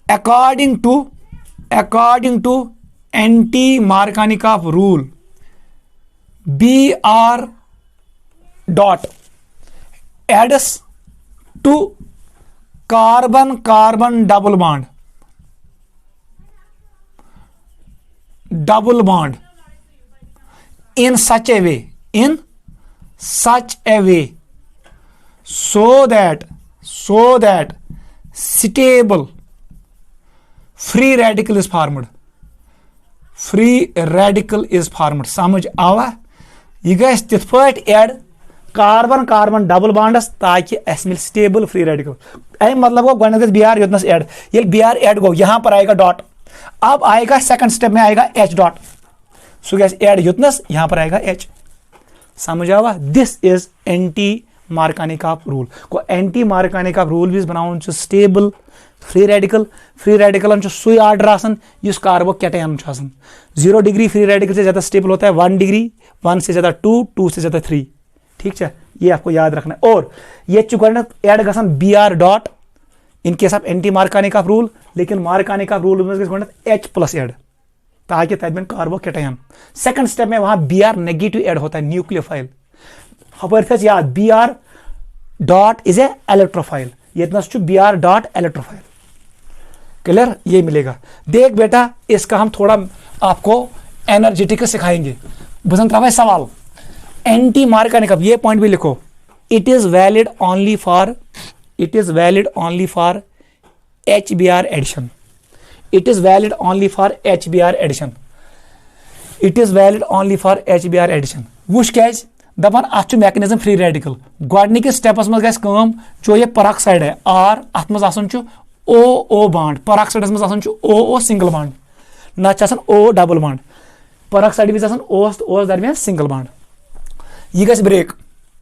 according to anti मार्कानिक of rule Br dot adds to carbon double bond in such a way so that stable free radical is formed। समझ आवा, यह गस तिथ पट एड कार्बन डबल बॉन्डस ताकि अस मिल स्टेबल फ्री रेडिकल। अम मतलब गो गोडनेथ Br योतनस एड, ये Br add गो यहां पर आएगा डॉट, अब आएगा सेकंड स्टेप में आएगा H डॉट, सो गस एड योतनस यहां पर आएगा H। समझ आवा, this is anti मार्कानिक of rule. को एंटी मार्कानिक ऑफ रूल विज बनाउन स्टेबल फ्री रेडिकल सुई आर्डर आसन इस कार्बोकैटायन 0 डिग्री फ्री रेडिकल से ज्यादा स्टेबल होता है, 1 डिग्री, 1 से ज्यादा 2 से ज्यादा 3। ठीक है, ये आपको याद रखना है। और ये एड गसन Br dot in case of anti मार्कानिक of rule, लेकिन मार्कानिक ऑफ रूल में H प्लस एड ताकि तब कार्बोकैटायन। सेकंड स्टेप में वहां Br नेगेटिव एड होता है, न्यूक्लियोफाइल। हपर याद Br dot is a electrophile, ये Br डॉट इलेक्ट्रोफाइल। क्लियर, ये मिलेगा। देख बेटा, इसका हम थोड़ा आपको एनर्जेटिक सिखाएंगे। बसंत राव सवाल एंटी मार्कानिक ऑफ, ये पॉइंट भी लिखो, it is valid only for HBr addition. It is valid only for HBr addition. वुश क्या दपान अत मैकेनिज्म फ्री रेडिकल। गोडनिकिस स्टेपस मज गस काम, जो ये परऑक्साइड है R, अत मज आसन OO बॉन्ड, परऑक्साइडस मज आसन OO सिंगल बॉन्ड, ना O डबल बॉन्ड। परऑक्साइड भी आसन O दरमियान सिंगल बॉन्ड। ये गस ब्रेक,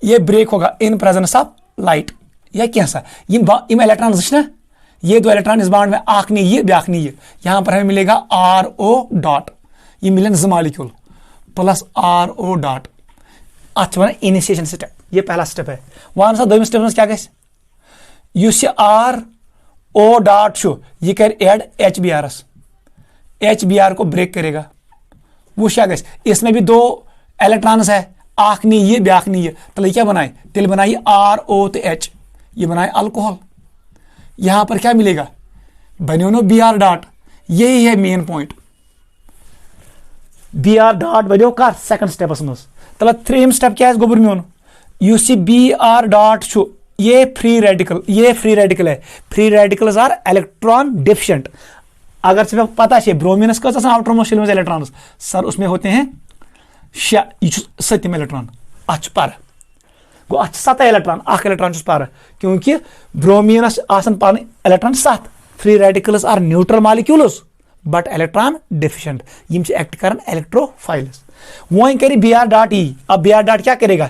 ये ब्रेक होगा इन प्रेजेंस ऑफ लाइट या कैसा। इम इलेक्ट्रॉन ना, ये 2 इलेक्ट्रॉन इस बॉन्ड में, आख नहीं ये ब्याख नहीं ये, यहां पर हमें मिलेगा RO डॉट, ये मिलन 2 मॉलिक्यूल प्लस RO डॉट। अत वन इनिशिएशन स्टेप, ये पहला स्टेप है। वन सा दोम स्टेप में क्या गस, युस RO डॉट ये कर एड HBr को ब्रेक करेगा, वो क्या गस इसमें भी 2 इलेक्ट्रॉन्स है, आख नी ये ब्याख नी ये, तो क्या बनाए तिल बनाइए RO तो H, ये बनाए अल्कोहल। यहां पर क्या मिलेगा बनो नो Br डॉट, यही है मेन पॉइंट। Br डॉट बनो कर सेकंड स्टेपस मज, तल 3 स्टेप क्या गोबर मोन युस Br डॉट छु ये फ्री रेडिकल, ये फ्री रेडिकल है, free radicals are electron deficient. अगर से पता है ब्रोमीनस का आउटरमोस्ट शेल में इलेक्ट्रॉन सर उसमें होते हैं 7 इलेक्ट्रॉन अच पर गो अच 7 इलेक्ट्रॉन अख इलेक्ट्रॉन पर, क्योंकि ब्रोमीनस आसन पान electron 7, free radicals are neutral molecules but electron deficient, यम एक्ट करन इलेक्ट्रोफाइल्स। वो करी Br डॉट ई, अब Br डॉट क्या करेगा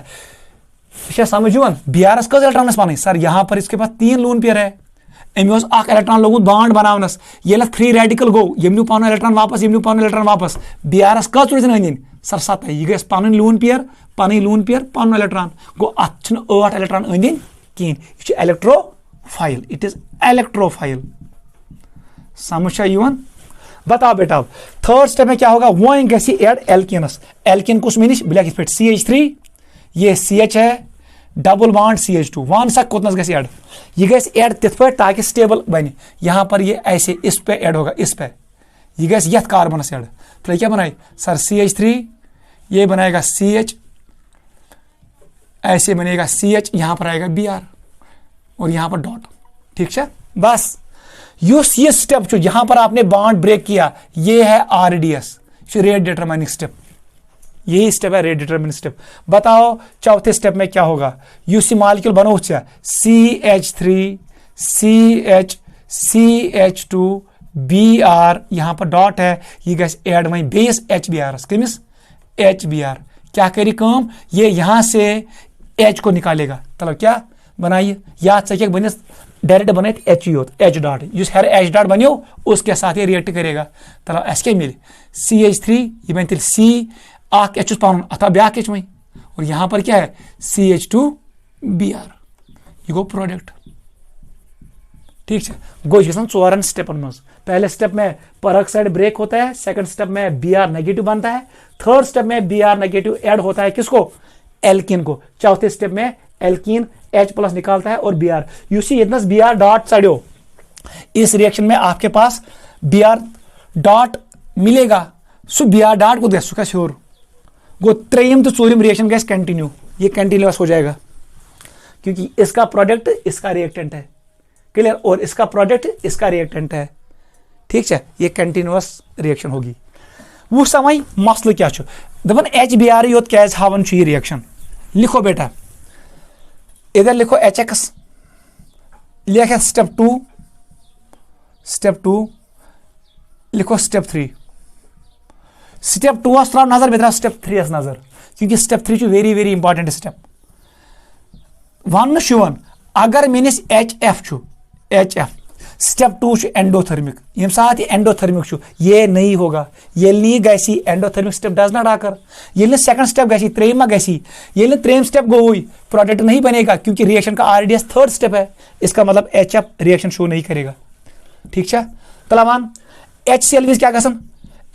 समझ Br कस इलेक्ट्रॉन पान सर, यहां पर इसके पास 3 लोन पेयर है, अमिस अख इलेक्ट्रॉन लोगुत बॉन्ड बनावनस, ये फ्री रेडिकल गो यम न्यू पान इलेक्ट्रॉन वापस, यम न्यू पान इलेक्ट्रॉन वापस, Br कस चुन अंदन सर 7 यह गई पन लोन पेयर पन इलेक्ट्रॉन गो अत 8 इलेक्ट्रॉन अंदन कहें, यह इलेक्ट्रोफाइल, इट इज इलेक्ट्रोफाइल। समझ बताओ बेटा। अब थर्ड स्टेप में क्या होगा, वो गि एड एल्किनस, एल्किन कुछ मे ब्लैक इस पे CH3 ये CH है, डबल बॉन्ड CH2 वन सा कोतनस गि एड, यह गि एड तिथ पे ताकि स्टेबल बने, यहां पर ये ऐसे इस पे एड होगा, इस पे यह गि यथ कार्बनस एड, तो क्या बनाए सर CH3 ये बनाएगा CH, ऐसे बनेगा CH, यहां पर आएगा Br और यहां पर डॉट, ठीक है। बस ये स्टेप जो यहां पर आपने बॉन्ड ब्रेक किया ये है RDS, रेट डिटरमाइनिंग स्टेप, यही स्टेप है रेट डिटरमाइनिंग स्टेप। बताओ चौथे स्टेप में क्या होगा, यूसी मॉलिक्यूल बनो CH3 CH CH2 Br, यहां पर डॉट है, ये गस एड वही बेस HBr कमिस HBr, क्या करी काम ये यहां से H को निकालेगा, मतलब क्या बनाइए याद से बनिस डायरेक्ट बन H योत H डॉट, जिस हर H डॉट बनो उसके साथ ये रिएक्ट करेगा, तला अस क्या मिले CH3 ये बन C आख H पान अथा ब्या H वही, और यहां पर क्या है CH2 Br, ये गो प्रोडक्ट, ठीक है। गो गन 4 स्टेपन मज, पहले स्टेप में परऑक्साइड ब्रेक होता है, सेकंड स्टेप में Br नेगेटिव बनता है, थर्ड स्टेप में Br नेगेटिव ऐड होता है किसको एल्किन को, चौथे स्टेप में एल्किन H प्लस निकालता है और Br, यू सी इतना Br डॉट चढ़ो, इस रिएक्शन में आपके पास Br डॉट मिलेगा, सो Br डॉट को गस क्या श्योर गो 3 तो 4 रिएक्शन गैस कंटिन्यू, ये कंटिन्यूअस हो जाएगा क्योंकि इसका प्रोडक्ट इसका रिएक्टेंट है, क्लियर, और इसका प्रोडक्ट इसका रिएक्टेंट है, ठीक है, ये कंटिन्यूअस रिएक्शन होगी। वो समय मसल क्या दपन HBr योत क्या हावन ये रिएक्शन, लिखो बेटा इधर लिखो HX, लिखा स्टेप 2 लिखो स्टेप 3, स्टेप 2 त्राव नजर बेहतर स्टेप 3 नजर, क्योंकि step 3 very very important step वन शुवन, अगर मेनिस HF स्टेप 2 एंडोथर्मिक, यम साथ एंडोथर्मिक ये नहीं होगा, ये नहीं गसी endothermic step does not occur, ये सेकंड स्टेप गसी त्रेमा गसी, ये त्रेम स्टेप गो हुई प्रोडक्ट नहीं बनेगा क्योंकि रिएक्शन का RDS थर्ड स्टेप है, इसका मतलब HF रिएक्शन शो नहीं करेगा, ठीक है। तलामान HCl क्या गसन,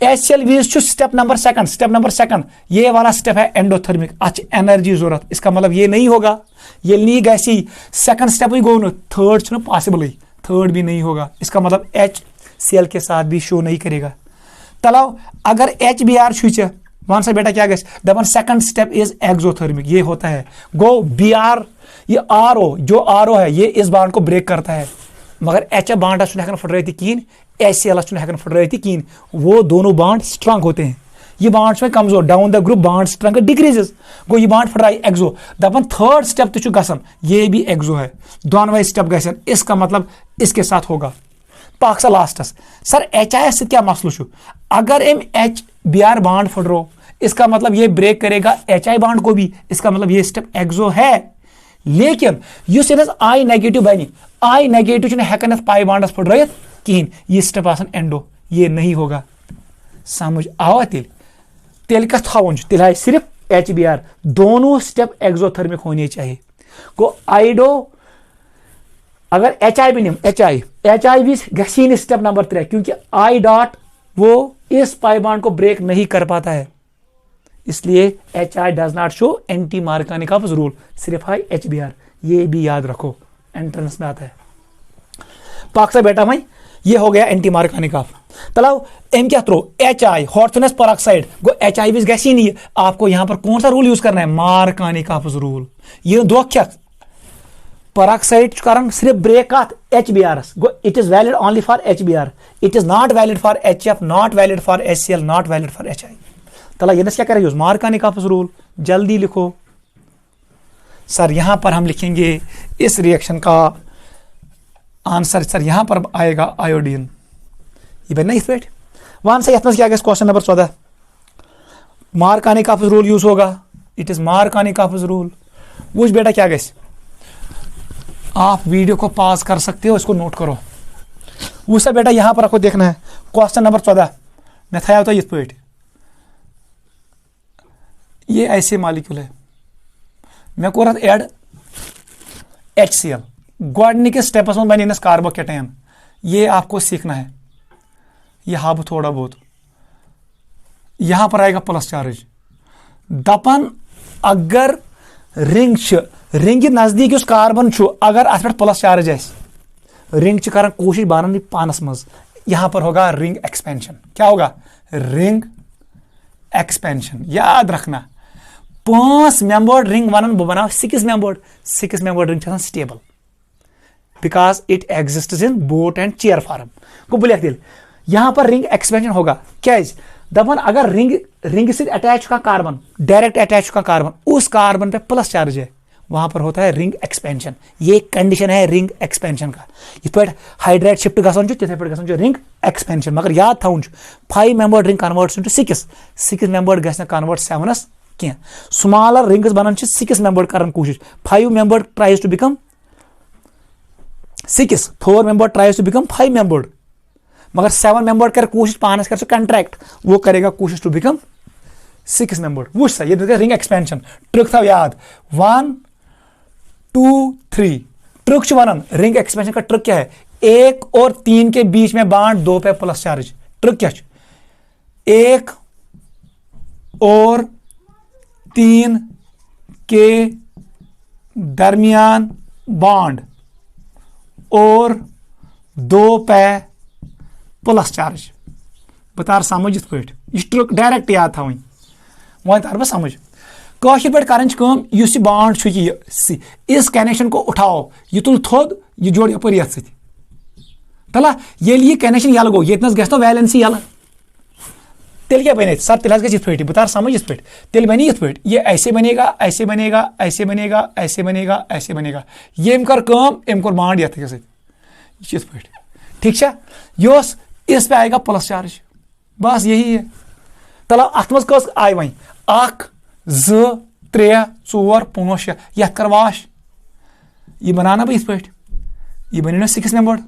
HCl स्टेप नंबर सेकंड, ये वाला स्टेप है एंडोथर्मिक, अच्छा एनर्जी जरूरत, इसका मतलब ये नहीं होगा, ये नहीं गसी सेकंड स्टेप ही गो थर्ड पॉसिबल ही, थर्ड भी नहीं होगा, इसका मतलब HCl के साथ भी शो नहीं करेगा। तलाव अगर HBr छुच वन सा बेटा क्या गस दपन सेकंड स्टेप इज एक्सोथर्मिक, ये होता है गो Br ये RO जो RO है ये इस बॉन्ड को ब्रेक करता है, मगर HF बॉन्ड फुट कहीं HCl फुट कहीं, वो दोनों बॉन्ड स्ट्रांग होते हैं, ये बॉन्ड्स में कमजोर, down the group bond strength decreases, गो ये बॉन्ड फुट एक्सो, दपन थर्ड स्टेप तो गसन ये भी एक्सो है, दोनों स्टेप गसन, इसका मतलब इसके साथ होगा पाक सा लास्टस सर HIS से क्या मसलू, अगर एम HBr बॉन्ड फुटरो इसका मतलब ये ब्रेक करेगा HI बॉन्ड को भी, इसका मतलब ये स्टेप एक्सो है, लेकिन युस I नेगेटिव बनी, I नेगेटिव हेकन पाई बॉन्डस फुट कहीं, ये स्टेप आसन एंडो, ये नहीं होगा, समझ आवा तेल कस थावन तेल है सिर्फ HBr, दोनों स्टेप एक्सोथर्मिक होने चाहिए, गो आइडो अगर HI भी निम HI भी गसी स्टेप नंबर 3 क्योंकि I डॉट वो इस पाई बॉन्ड को ब्रेक नहीं कर पाता है, इसलिए HI does not show anti Markovnikov rule, सिर्फ है HBr। ये भी याद रखो, एंट्रेंस में आता है। पाकसा बेटा भाई, ये हो गया एंटी मार्कानिकॉफ। तलाव एम क्या थ्रो HI हॉर्सनेस परऑक्साइड गो HI विज गैस ही नहीं। आपको यहां पर कौन सा रूल यूज करना है, मार्कानिकॉफ रूल। ये दो क्या परऑक्साइड कारण सिर्फ ब्रेक आत HBr go it is valid only for HBr, it is not valid for HF, not valid for HCl, not valid for HI। तला ये क्या करें यूज, मार्कानिकॉफ रूल। जल्दी लिखो सर, यहां पर हम लिखेंगे इस रिएक्शन का आंसर सर यहां पर आएगा आयोडीन। ये बनना इस पेट वन से क्या गया क्वेश्चन नंबर 14, मार्कानिकॉफ रूल यूज होगा, इट इज मार्कानिकॉफ रूल। वो बेटा क्या गया, आप वीडियो को पॉज कर सकते हो, इसको नोट करो। उससे बेटा यहां पर आपको देखना है क्वेश्चन नंबर 14 मैं था तो इस पेट, ये ऐसे मॉलिक्यूल है, मैं कोर एड HCl गोडनिक स्टेपस में बने कार्बोकेटायन। ये आपको सीखना है, ये हाब थोड़ा बहुत यहां पर आएगा प्लस चार्ज। दपन अगर रिंग रिंग नजदीक उस कार्बन अगर अत पे प्लस चार्ज रिंग कर कोशिश बान पानस मज, यहां पर होगा रिंग एक्सपेंशन। क्या होगा, रिंग एक्सपेंशन। याद रखना 5 मेंबर्ड रिंग वन बह बनाओ 6 membered ring stable because it exist in boat and chair form. को बोलिए दिल यहां पर रिंग एक्सपेंशन होगा। क्या दपन अगर रिंग से अटैच का कार्बन, डायरेक्ट अटैच का कार्बन, उस कार्बन पे प्लस चार्ज है, वहां पर होता है रिंग एक्सपेंशन। ये कंडीशन है रिंग एक्सपेंशन का। इस पे हाइड्रेट शिफ्ट गसन तिथे पे गसन रिंग एक्सपेंशन। मगर याद थाउन 5 membered ring converts into 6 membered गस कन्वर्ट 7 क्या स्मॉलर रिंग्स बनन 6 मेंबर्ड करन कोशिश। 5 membered tries to become 6, 4 membered tries to become 5 membered, मगर 7 मेंबर्ड कर कोशिश पानस कर कंट्रैक्ट, वो करेगा कोशिश टू बिकम 6 मेंबर्ड। वो ये रिंग एक्सपेंशन ट्रिक था याद 1 2 3 ट्रिक वन रिंग एक्सपेंशन का ट्रिक क्या है, 1 और 3 के बीच में बांड 2 पे प्लस चार्ज। ट्रिक क्या 1 और 3 के दरमियान बॉन्ड और 2 पे प्लस चार्ज। बता समझ इत पे यह ट्रिक डायरेक्ट याद था वह तार बह समझ कशिर पे कर बॉन्ड इस कनेक्शन को उठाओ, यह तुल थोद, यह जोड़ यपर ये तला ये कनेक्शन यल गो ये गो वैलेंसी यल, तेल क्या बने सर तेल गई पे बता समझ इस पे तेल बनी इत पे ये ऐसे बनेगा ऐसे बनेगा ऐसे बनेगा ऐसे बनेगा ऐसे बनेगा। ये कर बॉन्ड ये पे ठीक है, ये इस पे आएगा प्लस चार्ज, बस यही है। तला अत मज कस आय वह 1 2 3 4 5 6 यह कर वाश, यह बनाना बह पे यह बनी ना 6 मेंबर्ड।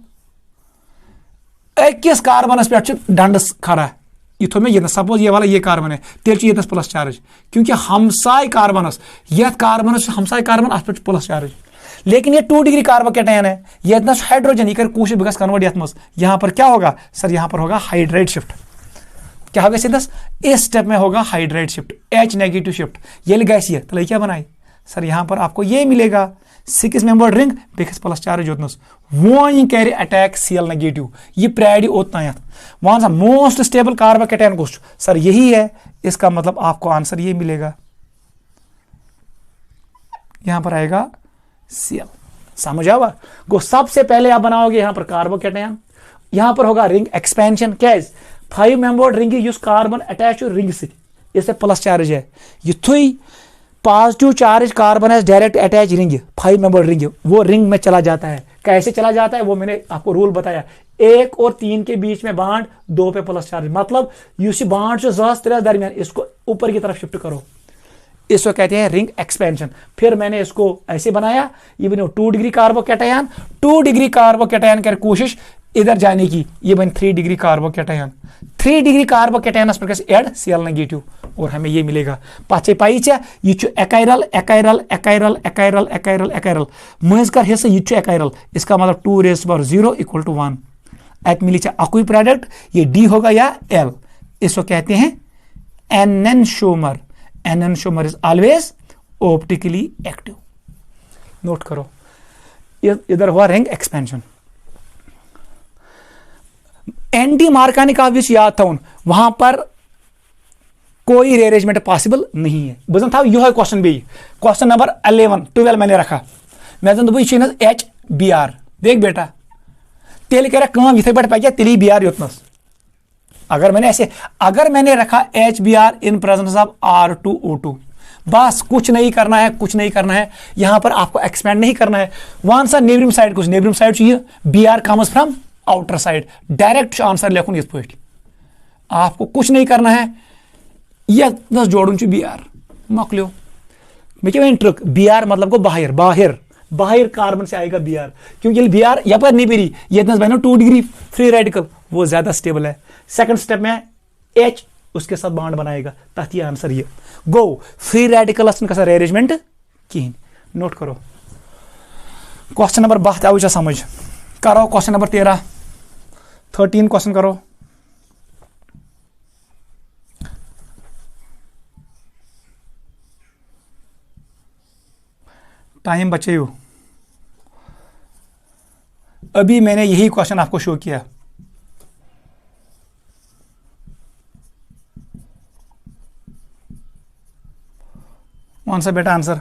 अकिस कार्बनस पे डंडस खड़ा यह थो मे सपोज ये वाला ये कार्बन है तेल ये प्लस चार्ज, क्योंकि हमसाय कार्बनस हमसाय कार्बन अत पे प्लस चार्ज। लेकिन ये 2 डिग्री कार्बोकेटायन है, ये हाइड्रोजन ये कर कोशिश बस कन्वर्ट यथ मज। यहां पर क्या होगा सर, यहां पर होगा हाइड्राइड शिफ्ट। क्या होगा सीधस इस स्टेप में होगा hydride shift, H negative shift. ये गैस ये तो क्या बनाई सर, यहां पर आपको ये मिलेगा 6 membered ring base plus charge योतनस वो कर अटैक Cl नेगेटिव, ये प्रायड ओतना वहां सा मोस्ट स्टेबल कार्बोकेटायन कुछ सर यही है। इसका मतलब आपको आंसर ये मिलेगा, यहां पर आएगा Cl। समझ आवा गो सबसे पहले आप बनाओगे यहां पर कार्बोकेटायन, यहां पर होगा रिंग एक्सपेंशन। क्या 5 membered ring use carbon attach ring से इससे प्लस चार्ज है, युथुई पॉजिटिव चार्ज कार्बन है direct attach ring 5 membered ring, वो रिंग में चला जाता है। कैसे चला जाता है वो मैंने आपको रूल बताया, 1 और 3 के बीच में बांड 2 पे प्लस चार्ज, मतलब यूसी बांड से 2 दरमियान इसको ऊपर की तरफ शिफ्ट करो, इसको कहते हैं रिंग एक्सपेंशन। फिर मैंने इसको ऐसे बनाया, ये बने 2 डिग्री कार्बोकेटायन, 2 डिग्री कार्बोकेटायन कर कोशिश इधर जाने की, ये बन 3 डिग्री कार्बोकेटायन, 3 डिग्री कार्बोकेटायनस पर ऐड Cl नेगेटिव और हमें ये मिलेगा। पाचे पाई ये एकाइरल एकाइरल एकाइरल एकाइरल एकाइरल एकाइरल मज कर हिस्सा ये एकाइरल, इसका मतलब 2 raised to 0 = 1। अत मिली अकुई प्रोडक्ट, ये D होगा या L, इसको कहते हैं enantiomer. Enantiomer is always optically active. Note करो, इधर हुआ रिंग एक्सपेंशन। एंटी मार्कानिका याद था वहां पर कोई रीअरेंजमेंट पॉसिबल नहीं है। बजन था यह क्वेश्चन भी, क्वेश्चन नंबर 11 12 मैंने रखा। मैं दोप HBr देख बेटा तेल कह रहा इथे पे पे तेली BR योतनस। अगर मैंने रखा HBr in presence of R2O2, बस कुछ नहीं करना है, कुछ नहीं करना है, यहां पर आपको एक्सपेंड नहीं करना है। वन सा नेबरिंग साइड कुछ नेबरिंग साइड चाहिए, BR comes from outer side. Direct answer लिखून इस पे, आपको कुछ नहीं करना है, यह जोड़ूं BR मकलो। मैं क्या ट्रिक, BR मतलब को बाहर बाहर बाहर कार्बन से आएगा BR, क्योंकि BR या पर नहीं पेरी ये 2 डिग्री फ्री रेडिकल वो ज्यादा स्टेबल है। सेकंड स्टेप में H उसके साथ बॉन्ड बनाएगा, ताकि आंसर ये गो फ्री रेडिकल का रीअरेंजमेंट कहीं। नोट करो क्वेश्चन नंबर 12 आउ समझ करो। क्वेश्चन नंबर 13 क्वेश्चन करो। टाइम बचे हो, अभी मैंने यही क्वेश्चन आपको शो किया। कौन सा बेटा आंसर?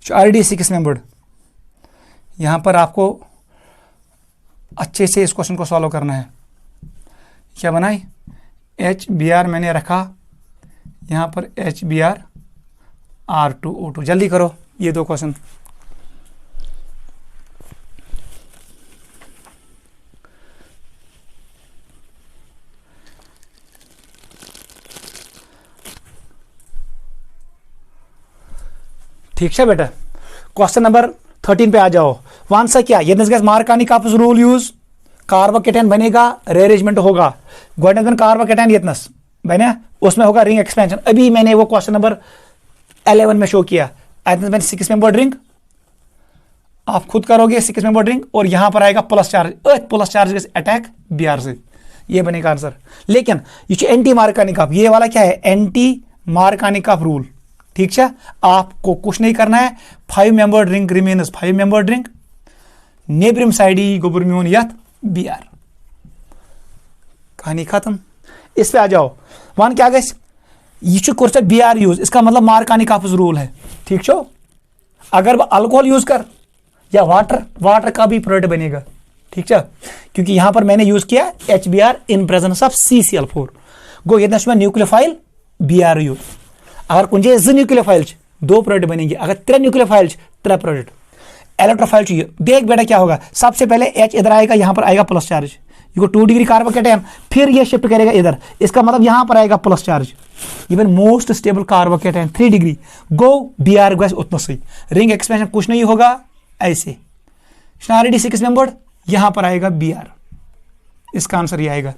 RD 6 membered. यहां पर आपको अच्छे से इस क्वेश्चन को सॉल्व करना है। क्या बनाई HBr मैंने रखा, यहां पर HBr R2O2। जल्दी करो ये 2 क्वेश्चन। ठीक है बेटा, क्वेश्चन नंबर 13 पे आ जाओ। वन सा क्या ये मार्कानिका रूल यूज, कार्बोकेटायन बनेगा, रीअरेंजमेंट होगा। गोल्डन कार्बोकेटायन येतनस बने, उसमें होगा रिंग एक्सपेंशन। अभी मैंने वो क्वेश्चन नंबर 11 में शो किया। मैंने 6 मेंबर रिंग, आप खुद करोगे 6 मेंबर रिंग, और यहां पर आएगा plus charge, plus charge attack BR से, ये बनेगा आंसर। लेकिन ये एंटी मार्कानिका, ये वाला क्या है एंटी मार्कानिका रूल। ठीक है, आपको कुछ नहीं करना है। 5 member ring remains 5 member ring, neighbouring side गोबरम्यून यथ BR। कहानी खत्म। इस पे आ जाओ। वन क्या गई यह कर BR यूज, इसका मतलब मार्कानिका रूल है। ठीक छो, अगर अल्कोहल यूज कर या वाटर का भी प्रोडक्ट बनेगा। ठीक है, क्योंकि यहां पर मैंने यूज किया HBr in presence of CCl4 गो ये न्यूक्लियोफाइल BR यूज। अगर कुछ 2 न्यूक्लियोफाइल 2 प्रोडक्ट बनेंगे, अगर 3 न्यूक्लियोफाइल 3 प्रोडक्ट। इलेक्ट्रोफाइल चाहिए, देख बेटा क्या होगा, सबसे पहले H इधर आएगा, यहां पर आएगा प्लस चार्ज, ये 2 डिग्री कार्बोकेटायन, फिर ये शिफ्ट करेगा इधर, इसका मतलब यहां पर आएगा plus charge. Even most stable carbocation 3 degree गो BR गैस उतना सही, रिंग एक्सपेंशन कुछ नहीं होगा ऐसे। RD 6 मेंबर्ड, यहां पर आएगा BR, इसका आंसर ये आएगा।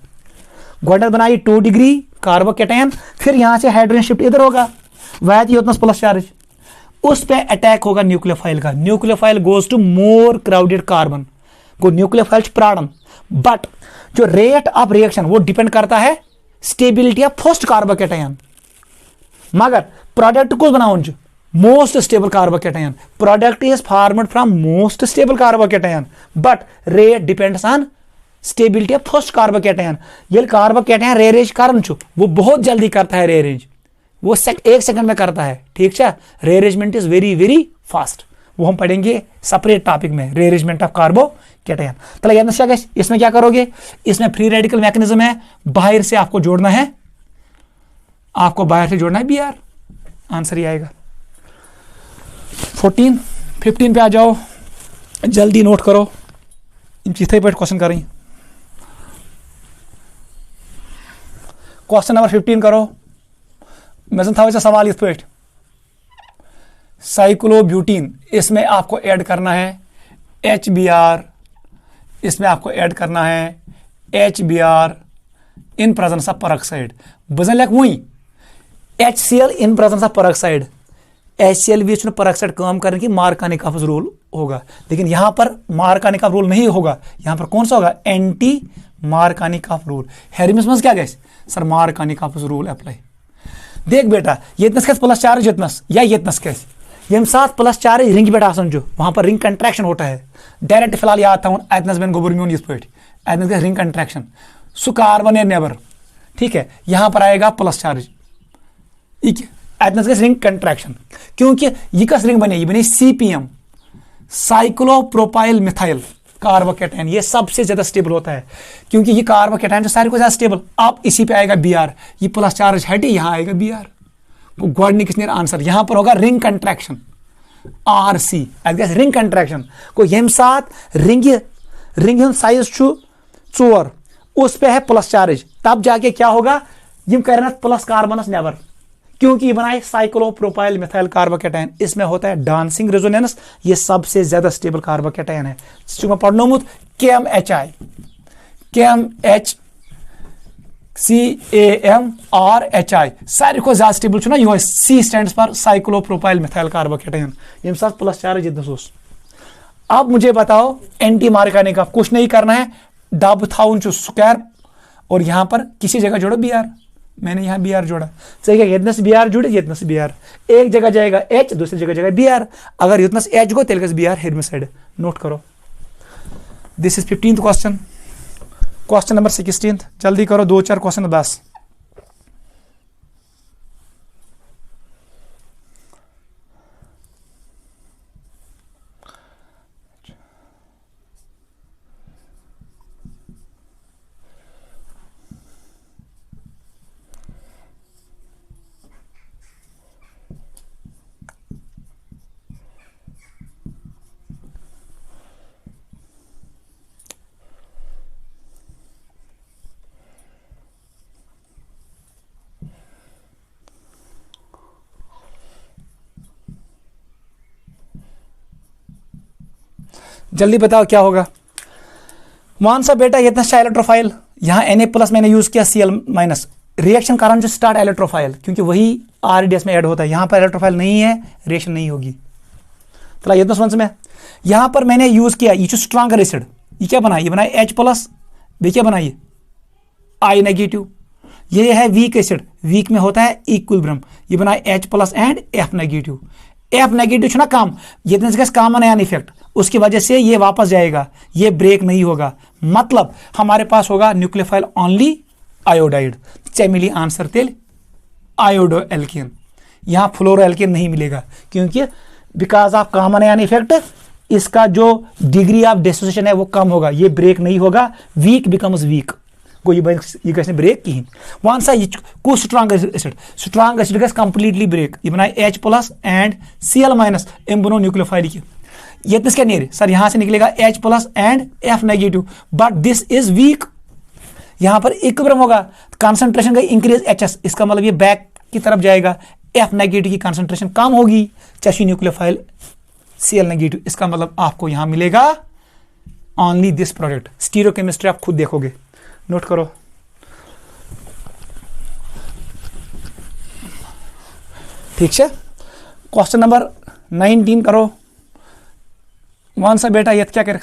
गोल्डन बनाई 2 डिग्री कार्बोकेटायन, फिर यहां से हाइड्रोजन शिफ्ट इधर होगा, वैद ये उतना प्लस चार्ज, उस पे अटैक होगा न्यूक्लियोफाइल का। Nucleophile goes to more crowded carbon को न्यूक्लियोफाइल प्राणम, बट जो रेट ऑफ रिएक्शन वो डिपेंड करता है स्टेबिलिटी ऑफ फर्स्ट कार्बोकेटायन। मगर प्रोडक्ट को बनाओ most stable carbocation, product is formed from most stable carbocation, but rate depends on stability of first carbocation. ये कार्बोकेटायन रीअरेंज कारण वो बहुत जल्दी करता है रीअरेंज, वो 1 सेकंड में करता है। ठीक है, rearrangement is very very fast, वो हम पढ़ेंगे सेपरेट टॉपिक में, रीअरेंजमेंट ऑफ कार्बोकेटायन। तो क्या इसमें क्या करोगे, इसमें फ्री रेडिकल मैकेनिज्म है, बाहर से आपको जोड़ना है, आपको बाहर से जोड़ना है BR, आंसर ही आएगा। 15 पे आ जाओ, जल्दी नोट करो, इन चीजें पर क्वेश्चन कर रही। क्वेश्चन नंबर 15 करो। मैं था सवाल इस पे, साइक्लोब्यूटीन, इसमें आपको ऐड करना है HBr, इसमें आपको ऐड करना है HBr in presence of peroxide. वजन लग वही HCl in presence of peroxide, HCl peroxide काम करने की मार्कानिकॉफ रूल होगा, लेकिन यहाँ पर मार्कानिकॉफ रूल नहीं होगा, यहाँ पर कौन सा होगा, एंटी मार्कानिकॉफ रूल। हेरमिस क्या गए सर, मार्कानिकॉफ रूल अप्लाई। देख बेटा ये प्लस चार्ज या ये ये साथ प्लस चार्ज रिंग पे जो वहां पर रिंग कंट्रैक्शन होता है, डायरेक्ट फिलहाल याद था अतनस बेन गोबर में इस पे अतनस रिंग कंट्रैक्शन सु कार्बन या नेबर, ठीक है, यहां पर आएगा प्लस चार्ज अतनस रिंग कंट्रैक्शन, क्योंकि ये कस रिंग बने, ये बने CPM साइक्लोप्रोपाइल मिथाइल कार्बोकेटायन, ये सबसे ज्यादा स्टेबल होता है, क्योंकि ये कार्बोकेटायन जो सारे को ज्यादा स्टेबल। अब इसी पे आएगा Br, ये प्लस चार्ज हटे, यहां आएगा Br, गॉड किसने आंसर यहां पर होगा ring contraction RC ring contraction को यम साथ रिंग साइज 4 उस पे है प्लस चार्ज, तब जाके क्या होगा, यम करना प्लस कार्बनस नेबर, क्योंकि ये बनाए साइक्लोप्रोपाइल मिथाइल कार्बोकेटायन, इसमें होता है डांसिंग रेजोनेंस, ये सबसे ज्यादा स्टेबल कार्बोकेटायन है। पढ़नोमुत KMHI CAMRHI सारे को ज्यादा स्टेबल ना, यह C stands for cyclopropyl methyl carbocation, ये साथ प्लस चार्ज इतना। अब मुझे बताओ एंटी मार्कानिकॉफ कुछ नहीं करना है, डब था उन स्क्वायर और यहां पर किसी जगह जोड़ो Br, मैंने यहां Br जोड़ा, सही है, इतना से Br जुड़े, इतना से Br, एक जगह जाएगा H, दूसरी जगह जाएगा Br, अगर इतना से H को तेल Br हेर्मिसाइड, नोट करो। This is 15th question, question number 16, जल्दी करो, 2-4 क्वेश्चन बस। जल्दी बताओ क्या होगा। मान सा बेटा इतना सा इलेक्ट्रोफाइल, यहां Na+ मैंने यूज किया Cl-, रिएक्शन कारण जो स्टार्ट इलेक्ट्रोफाइल, क्योंकि वही RDS में ऐड होता है, यहां पर इलेक्ट्रोफाइल नहीं है, रिएक्शन नहीं होगी। तो ये तो में यहां पर मैंने यूज किया ये जो स्ट्रॉन्गर एसिड, ये क्या बनाया, ये बनाया H+, भी क्या बनाइए I-, ये है वीक एसिड, वीक में होता है इक्विलिब्रियम, ये बनाया H+ एंड F-, F- ना काम, ये कॉमन आयन इफेक्ट, उसकी वजह से ये वापस जाएगा, ये ब्रेक नहीं होगा, मतलब हमारे पास होगा न्यूक्लियोफाइल ओनली आयोडाइड, मिली आंसर तेल आयोडो एल्केन, यहां फ्लोरो एल्केन नहीं मिलेगा, क्योंकि because of common ion effect इसका जो डिग्री ऑफ डिसोसिएशन है वो कम होगा, ये ब्रेक नहीं होगा, वीक बिकम्स वीक, ये ब्रेक की वन सा को स्ट्रॉन्ग एसिड गस कंप्लीटली ब्रेक, ये बनाए H+ एंड Cl- इन दोनों न्यूक्लियोफाइल की, ये क्या नहीं सर, यहां से निकलेगा H+ and F-, but this is weak, यहां पर इक्विलिब्रियम होगा, कंसंट्रेशन का इंक्रीज HS, इसका मतलब ये बैक की तरफ जाएगा, F- की कंसंट्रेशन कम होगी, चशी न्यूक्लियोफाइल Cl-, इसका मतलब आपको यहां मिलेगा ओनली दिस प्रोडक्ट। स्टीरियोकेमिस्ट्री आप खुद देखोगे, नोट करो। ठीक है, क्वेश्चन नंबर 19 करो, वन सा बेटा ये क्या करे,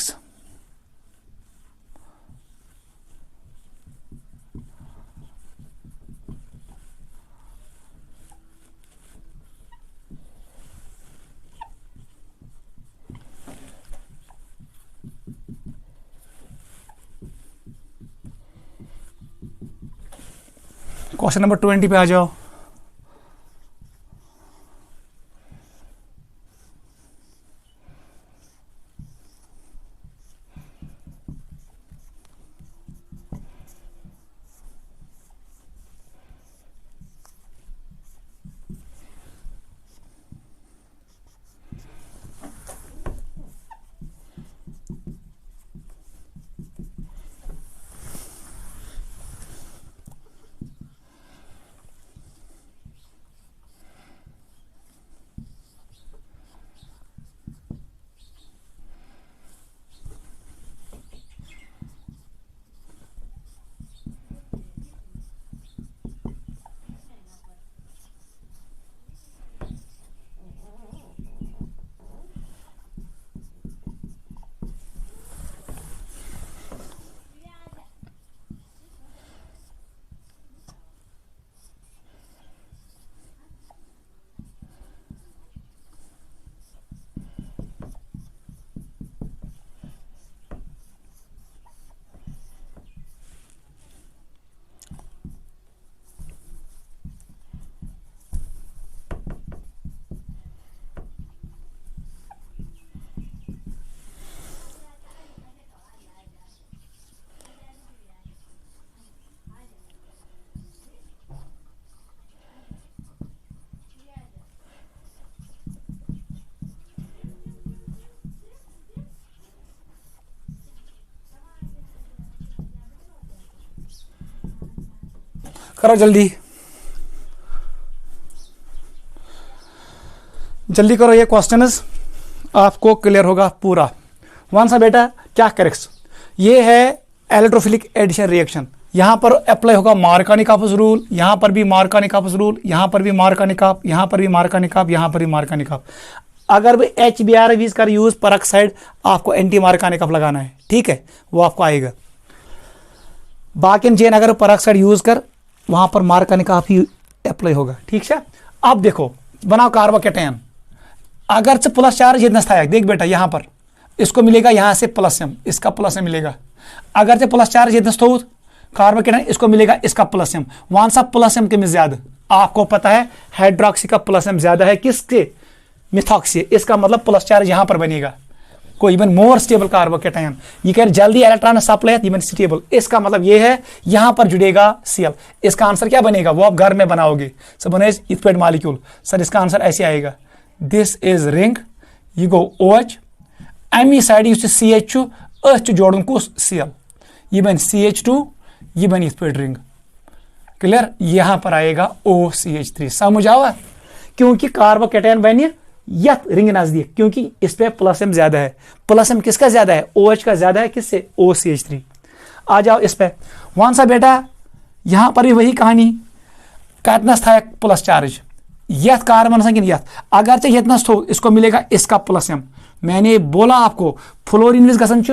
क्वेश्चन नंबर 20 पे आ जाओ। करो जल्दी जल्दी करो, ये क्वेश्चन आपको क्लियर होगा पूरा। वन सा बेटा क्या करेक्ट, ये है इलेक्ट्रोफिलिक एडिशन रिएक्शन। यहां पर अप्लाई होगा मार्कानिकॉफ रूल, यहां पर भी मार्कानिकॉफ रूल, यहां पर भी मार्कानिकॉफ, यहां पर भी मार्कानिकॉफ, यहां पर भी मार्कानिकॉफ। अगर भी HBr का यूज परऑक्साइड, आपको एंटी मार्कानिकॉफ लगाना है, ठीक है, वो आपको आएगा। बाकी चेन अगर परऑक्साइड यूज कर, वहां पर मार्कानिकॉफ ही अप्लाई होगा, ठीक है। अब देखो बनाओ कार्बोकेटायन, अगर से प्लस चार्ज इतना था, देख बेटा यहां पर इसको मिलेगा यहां से प्लस एम, इसका प्लस एम मिलेगा। अगर से प्लस चार्ज इतना तो कार्बोकेटायन इसको मिलेगा इसका प्लस एम, वहां सा प्लस एम के में ज्यादा, आपको पता है हाइड्रोक्सी का प्लस एम ज्यादा है किसके, मिथॉक्सी, इसका मतलब प्लस चार्ज यहां पर बनेगा। को इवन मोर स्टेबल कार्बोकेटायन, ये कह जल्दी इलेक्ट्रॉन सप्लाई इवन स्टेबल, इसका मतलब ये है यहां पर जुड़ेगा Cl। इसका आंसर क्या बनेगा वो आप घर में बनाओगे, सब बने इथपेट मॉलिक्यूल। सर इसका आंसर ऐसे आएगा, दिस इज रिंग, ये गो OH, अमी साइड CH अथ जोड़न कुस Cl, ये बन CH2, ये बन इथपेट रिंग। क्लियर, यहां पर आएगा OCH3। समझ आवा, क्योंकि कार्बोकेटायन बने यथ रिंग नजदीक, क्योंकि इस पे प्लस एम ज्यादा है। प्लस एम किसका ज्यादा है, OH का ज्यादा है, किससे, OCH3। आ जाओ इस पे, वन सा बेटा यहां पर भी वही कहानी, कितना था प्लस चार्ज, यथ कार्बन संख्या यथ, अगर से इतना तो इसको मिलेगा इसका प्लस एम। मैंने बोला आपको फ्लोरीन विज गसन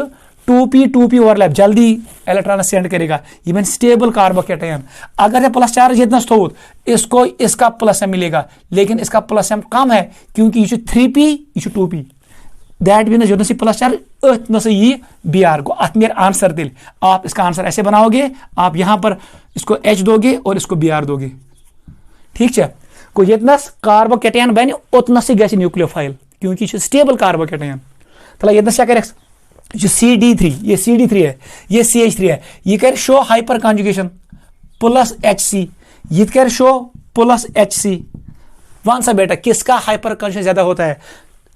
2p ओवरलैप, जल्दी इलेक्ट्रॉन सेंड करेगा, इवन स्टेबल कार्बोकेटायन। अगर प्लस चार्ज इतना तो इसको इसका प्लस एम मिलेगा, लेकिन इसका प्लस एम कम है क्योंकि ये 3p ये 2p, दैट मीन्स जो प्लस चार्ज ये Br को अत मेरा आंसर दिल। आप इसका आंसर ऐसे बनाओगे, आप यहां पर इसको H दोगे और इसको Br दोगे, ठीक है। को इतना कार्बोकेटायन बने उतना से गैस न्यूक्लियोफाइल, क्योंकि स्टेबल कार्बोकेटायन। तो इतना क्या करे, जो CD3, ये CD3 है, ये CH3 है, ये कर show hyper conjugation plus HC, ये कर शो प्लस HC। वन सा बेटा किसका हाइपर कॉन्जुगेशन ज्यादा होता है,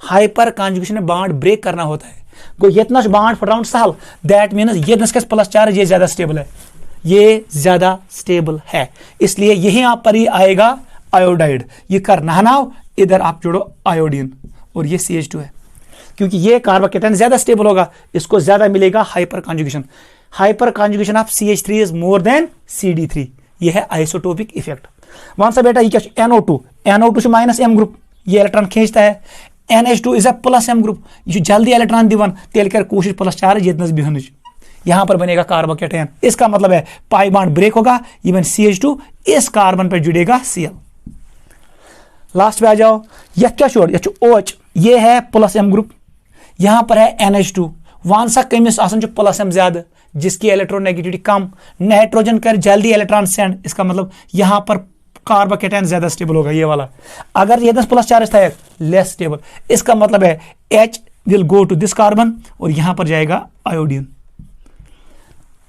हाइपर कॉन्जुगेशन में बॉन्ड ब्रेक करना होता है, को इतना बॉन्ड फटाउन सहल, दैट मीन्स ये प्लस चार्ज ये ज्यादा स्टेबल है, ये ज्यादा स्टेबल है, इसलिए यही आप पर ही आएगा आयोडाइड। ये कर नहनाओ, इधर आप जोड़ो आयोडीन, और ये CH2 है, क्योंकि ये कार्बोकेटायन ज्यादा स्टेबल होगा, इसको ज्यादा मिलेगा hyper conjugation. Hyper conjugation of CH3 is more than CD3, ये है आइसोटोपिक इफेक्ट। वन सा बेटा ये क्या, NO2 माइनस M ग्रुप, ये इलेक्ट्रॉन खींचता है, NH2 is a plus M group, ये जल्दी इलेक्ट्रॉन दिवन तेल कर कोशिश प्लस चार्ज इतना बिहन, यहां पर बनेगा कार्बोकेटायन। इसका मतलब है पाई बॉन्ड ब्रेक होगा, इवन CH2 इस कार्बन पर जुड़ेगा Cl। लास्ट पे आ जाओ, यह क्या छोड़, यह OH, ये है प्लस M ग्रुप, यहां पर है NH2, वन सा कमिस आसन जो प्लस एम ज्यादा, जिसकी इलेक्ट्रोनेगेटिविटी कम, नाइट्रोजन कर जल्दी इलेक्ट्रॉन सेंड, इसका मतलब यहां पर कार्बोकेटायन ज्यादा स्टेबल होगा, ये वाला। अगर ये 10 प्लस चार्ज था लेस स्टेबल, इसका मतलब है H will go to this carbon और यहां पर जाएगा आयोडीन।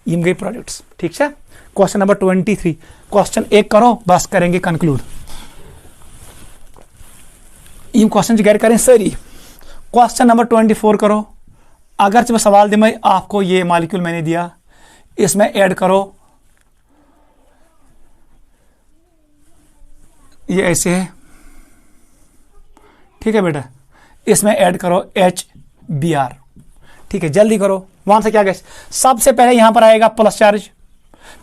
इन गई प्रोडक्ट्स, ठीक है। क्वेश्चन नंबर 23, क्वेश्चन एक करो बस करेंगे कंक्लूड। इन क्वेश्चन गैर करें सरी। क्वेश्चन नंबर 24 करो, अगर मैं सवाल दे मैं आपको ये मॉलिक्यूल मैंने दिया, इसमें ऐड करो, ये ऐसे है, ठीक है बेटा, इसमें ऐड करो HBr, ठीक है, जल्दी करो। वहां से क्या गैस, सबसे पहले यहां पर आएगा प्लस चार्ज,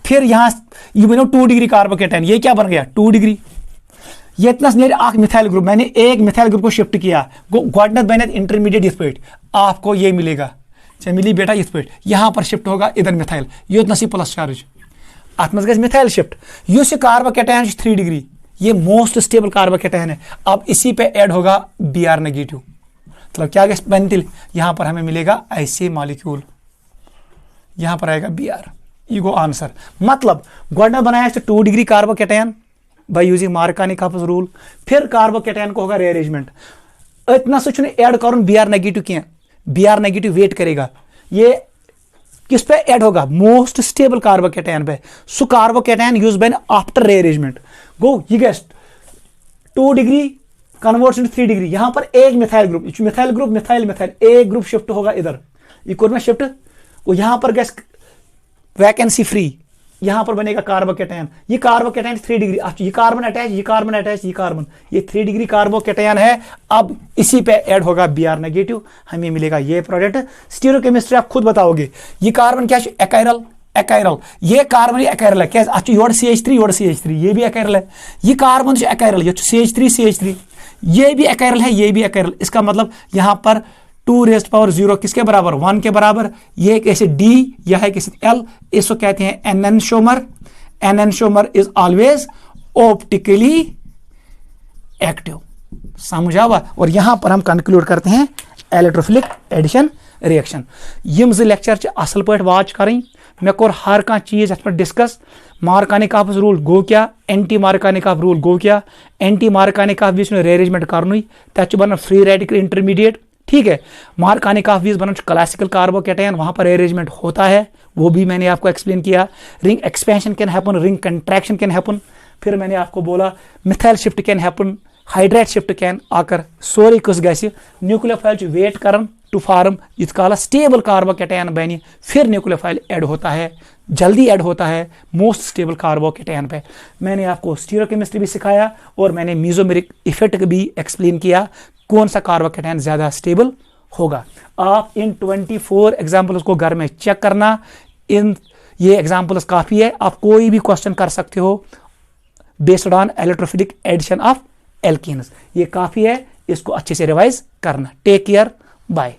फिर यहां ये बनो 2 डिग्री कार्बोकेटायन, ये क्या बन गया 2 डिग्री, ये इतना आख मिथाइल ग्रुप, मैंने एक मिथाइल ग्रुप को शिफ्ट किया, गोडनेस बने इंटरमीडिएट इस्पेट, आपको ये मिलेगा, चाहे मिली बेटा इस्पेट, यहां पर शिफ्ट होगा इधर मिथाइल, ये उतना सी प्लस चार्ज, अत मज मिथाइल शिफ्ट, यह कार्बोकेटायन 3 डिग्री, ये मोस्ट स्टेबल कार्बोकेटायन है। अब इसी पे ऐड होगा Br नेगेटिव, मतलब क्या बनती, यहां पर हमें मिलेगा ऐसे मॉलिक्यूल, यहां पर आएगा Br, ये गो आंसर। मतलब गोडनेस बनाया 2 degree carbocation by using Markovnikov rule, फिर कार्बोकेटायन को होगा रीअरेंजमेंट, इतना सच ऐड कर Br नेगेटिव किया, Br नेगेटिव वेट करेगा, ये किस पे ऐड होगा, मोस्ट स्टेबल कार्बोकेटायन पे, so carbocation use by after rearrangement, गो ये गेस्ट 2 डिग्री कन्वर्ट्स इनटू 3 डिग्री, यहां पर एक methyl group, methyl group methyl methyl, एक ग्रुप शिफ्ट होगा इधर, ये में शिफ्ट, और यहां पर गैस वैकेंसी फ्री, यहां पर बनेगा कार्बोकेटायन, ये कार्बोकेटायन 3 डिग्री, ये कार्बन अटैच, ये कार्बन अटैच, ये कार्बन, ये 3 डिग्री कार्बोकेटायन है। अब इसी पे ऐड होगा Br नेगेटिव, हमें मिलेगा ये प्रोडक्ट। स्टीरियोकेमिस्ट्री आप खुद बताओगे। ये कार्बन क्या है, एक्राइल, एक्राइल, ये कार्बन एक्राइल है क्या, अच्छा योर CH3 योर CH3, ये भी एक्राइल है, ये कार्बन एक्राइल, ये CH3 CH3, ये भी एक्राइल है, ये भी एक्राइल। इसका मतलब यहां पर 2⁻0 किसके बराबर, 1 के बराबर। ये एक ऐसे D, यह है किसी L, इसको कहते हैं एनेंटियोमर। एनेंटियोमर इज ऑलवेज ऑप्टिकली एक्टिव, समझा हुआ। और यहां पर हम कंक्लूड करते हैं इलेक्ट्रोफिलिक एडिशन रिएक्शन। यम ज लेक्चर असल पे वाच करें, मे कोर हर कह चीज अत पे डिस्कस। मार्कानिक ऑफ रूल गो क्या, एंटी मार्कानिक ऑफ रूल गो क्या, एंटी मार्कानिक ऑफ वीज रेरेंजमेंट कर तथ बन फ्री रेडिकल इंटरमीडिएट, ठीक है। मार्कानिक ऑफ वीज बन क्लासिकल कार्बोकेटायन, वहां पर अरेंजमेंट होता है, वो भी मैंने आपको एक्सप्लेन किया। Ring expansion can happen, ring contraction can happen. फिर मैंने आपको बोला methyl shift can happen, hydride shift can आकर सोरी कस गि न्यूक्लियोफाइल वेट करन टू फार्म इत काल स्टेबल कार्बोकेटायन बन, फिर न्यूक्लियोफाइल ऐड होता है, जल्दी ऐड होता है मोस्ट स्टेबल कार्बोकेटायन पे। मैंने आपको स्टीरियोकेमिस्ट्री भी सिखाया और मैंने मीजोमेरिक इफेक्ट भी एक्सप्लेन किया, कौन सा कार्बोकेटायन ज़्यादा स्टेबल होगा। आप इन 24 एग्जाम्पल्स को घर में चेक करना, इन ये एग्जाम्पल्स काफ़ी है, आप कोई भी क्वेश्चन कर सकते हो based on electrophilic addition of alkenes, ये काफ़ी है, इसको अच्छे से रिवाइज करना। Take care, bye.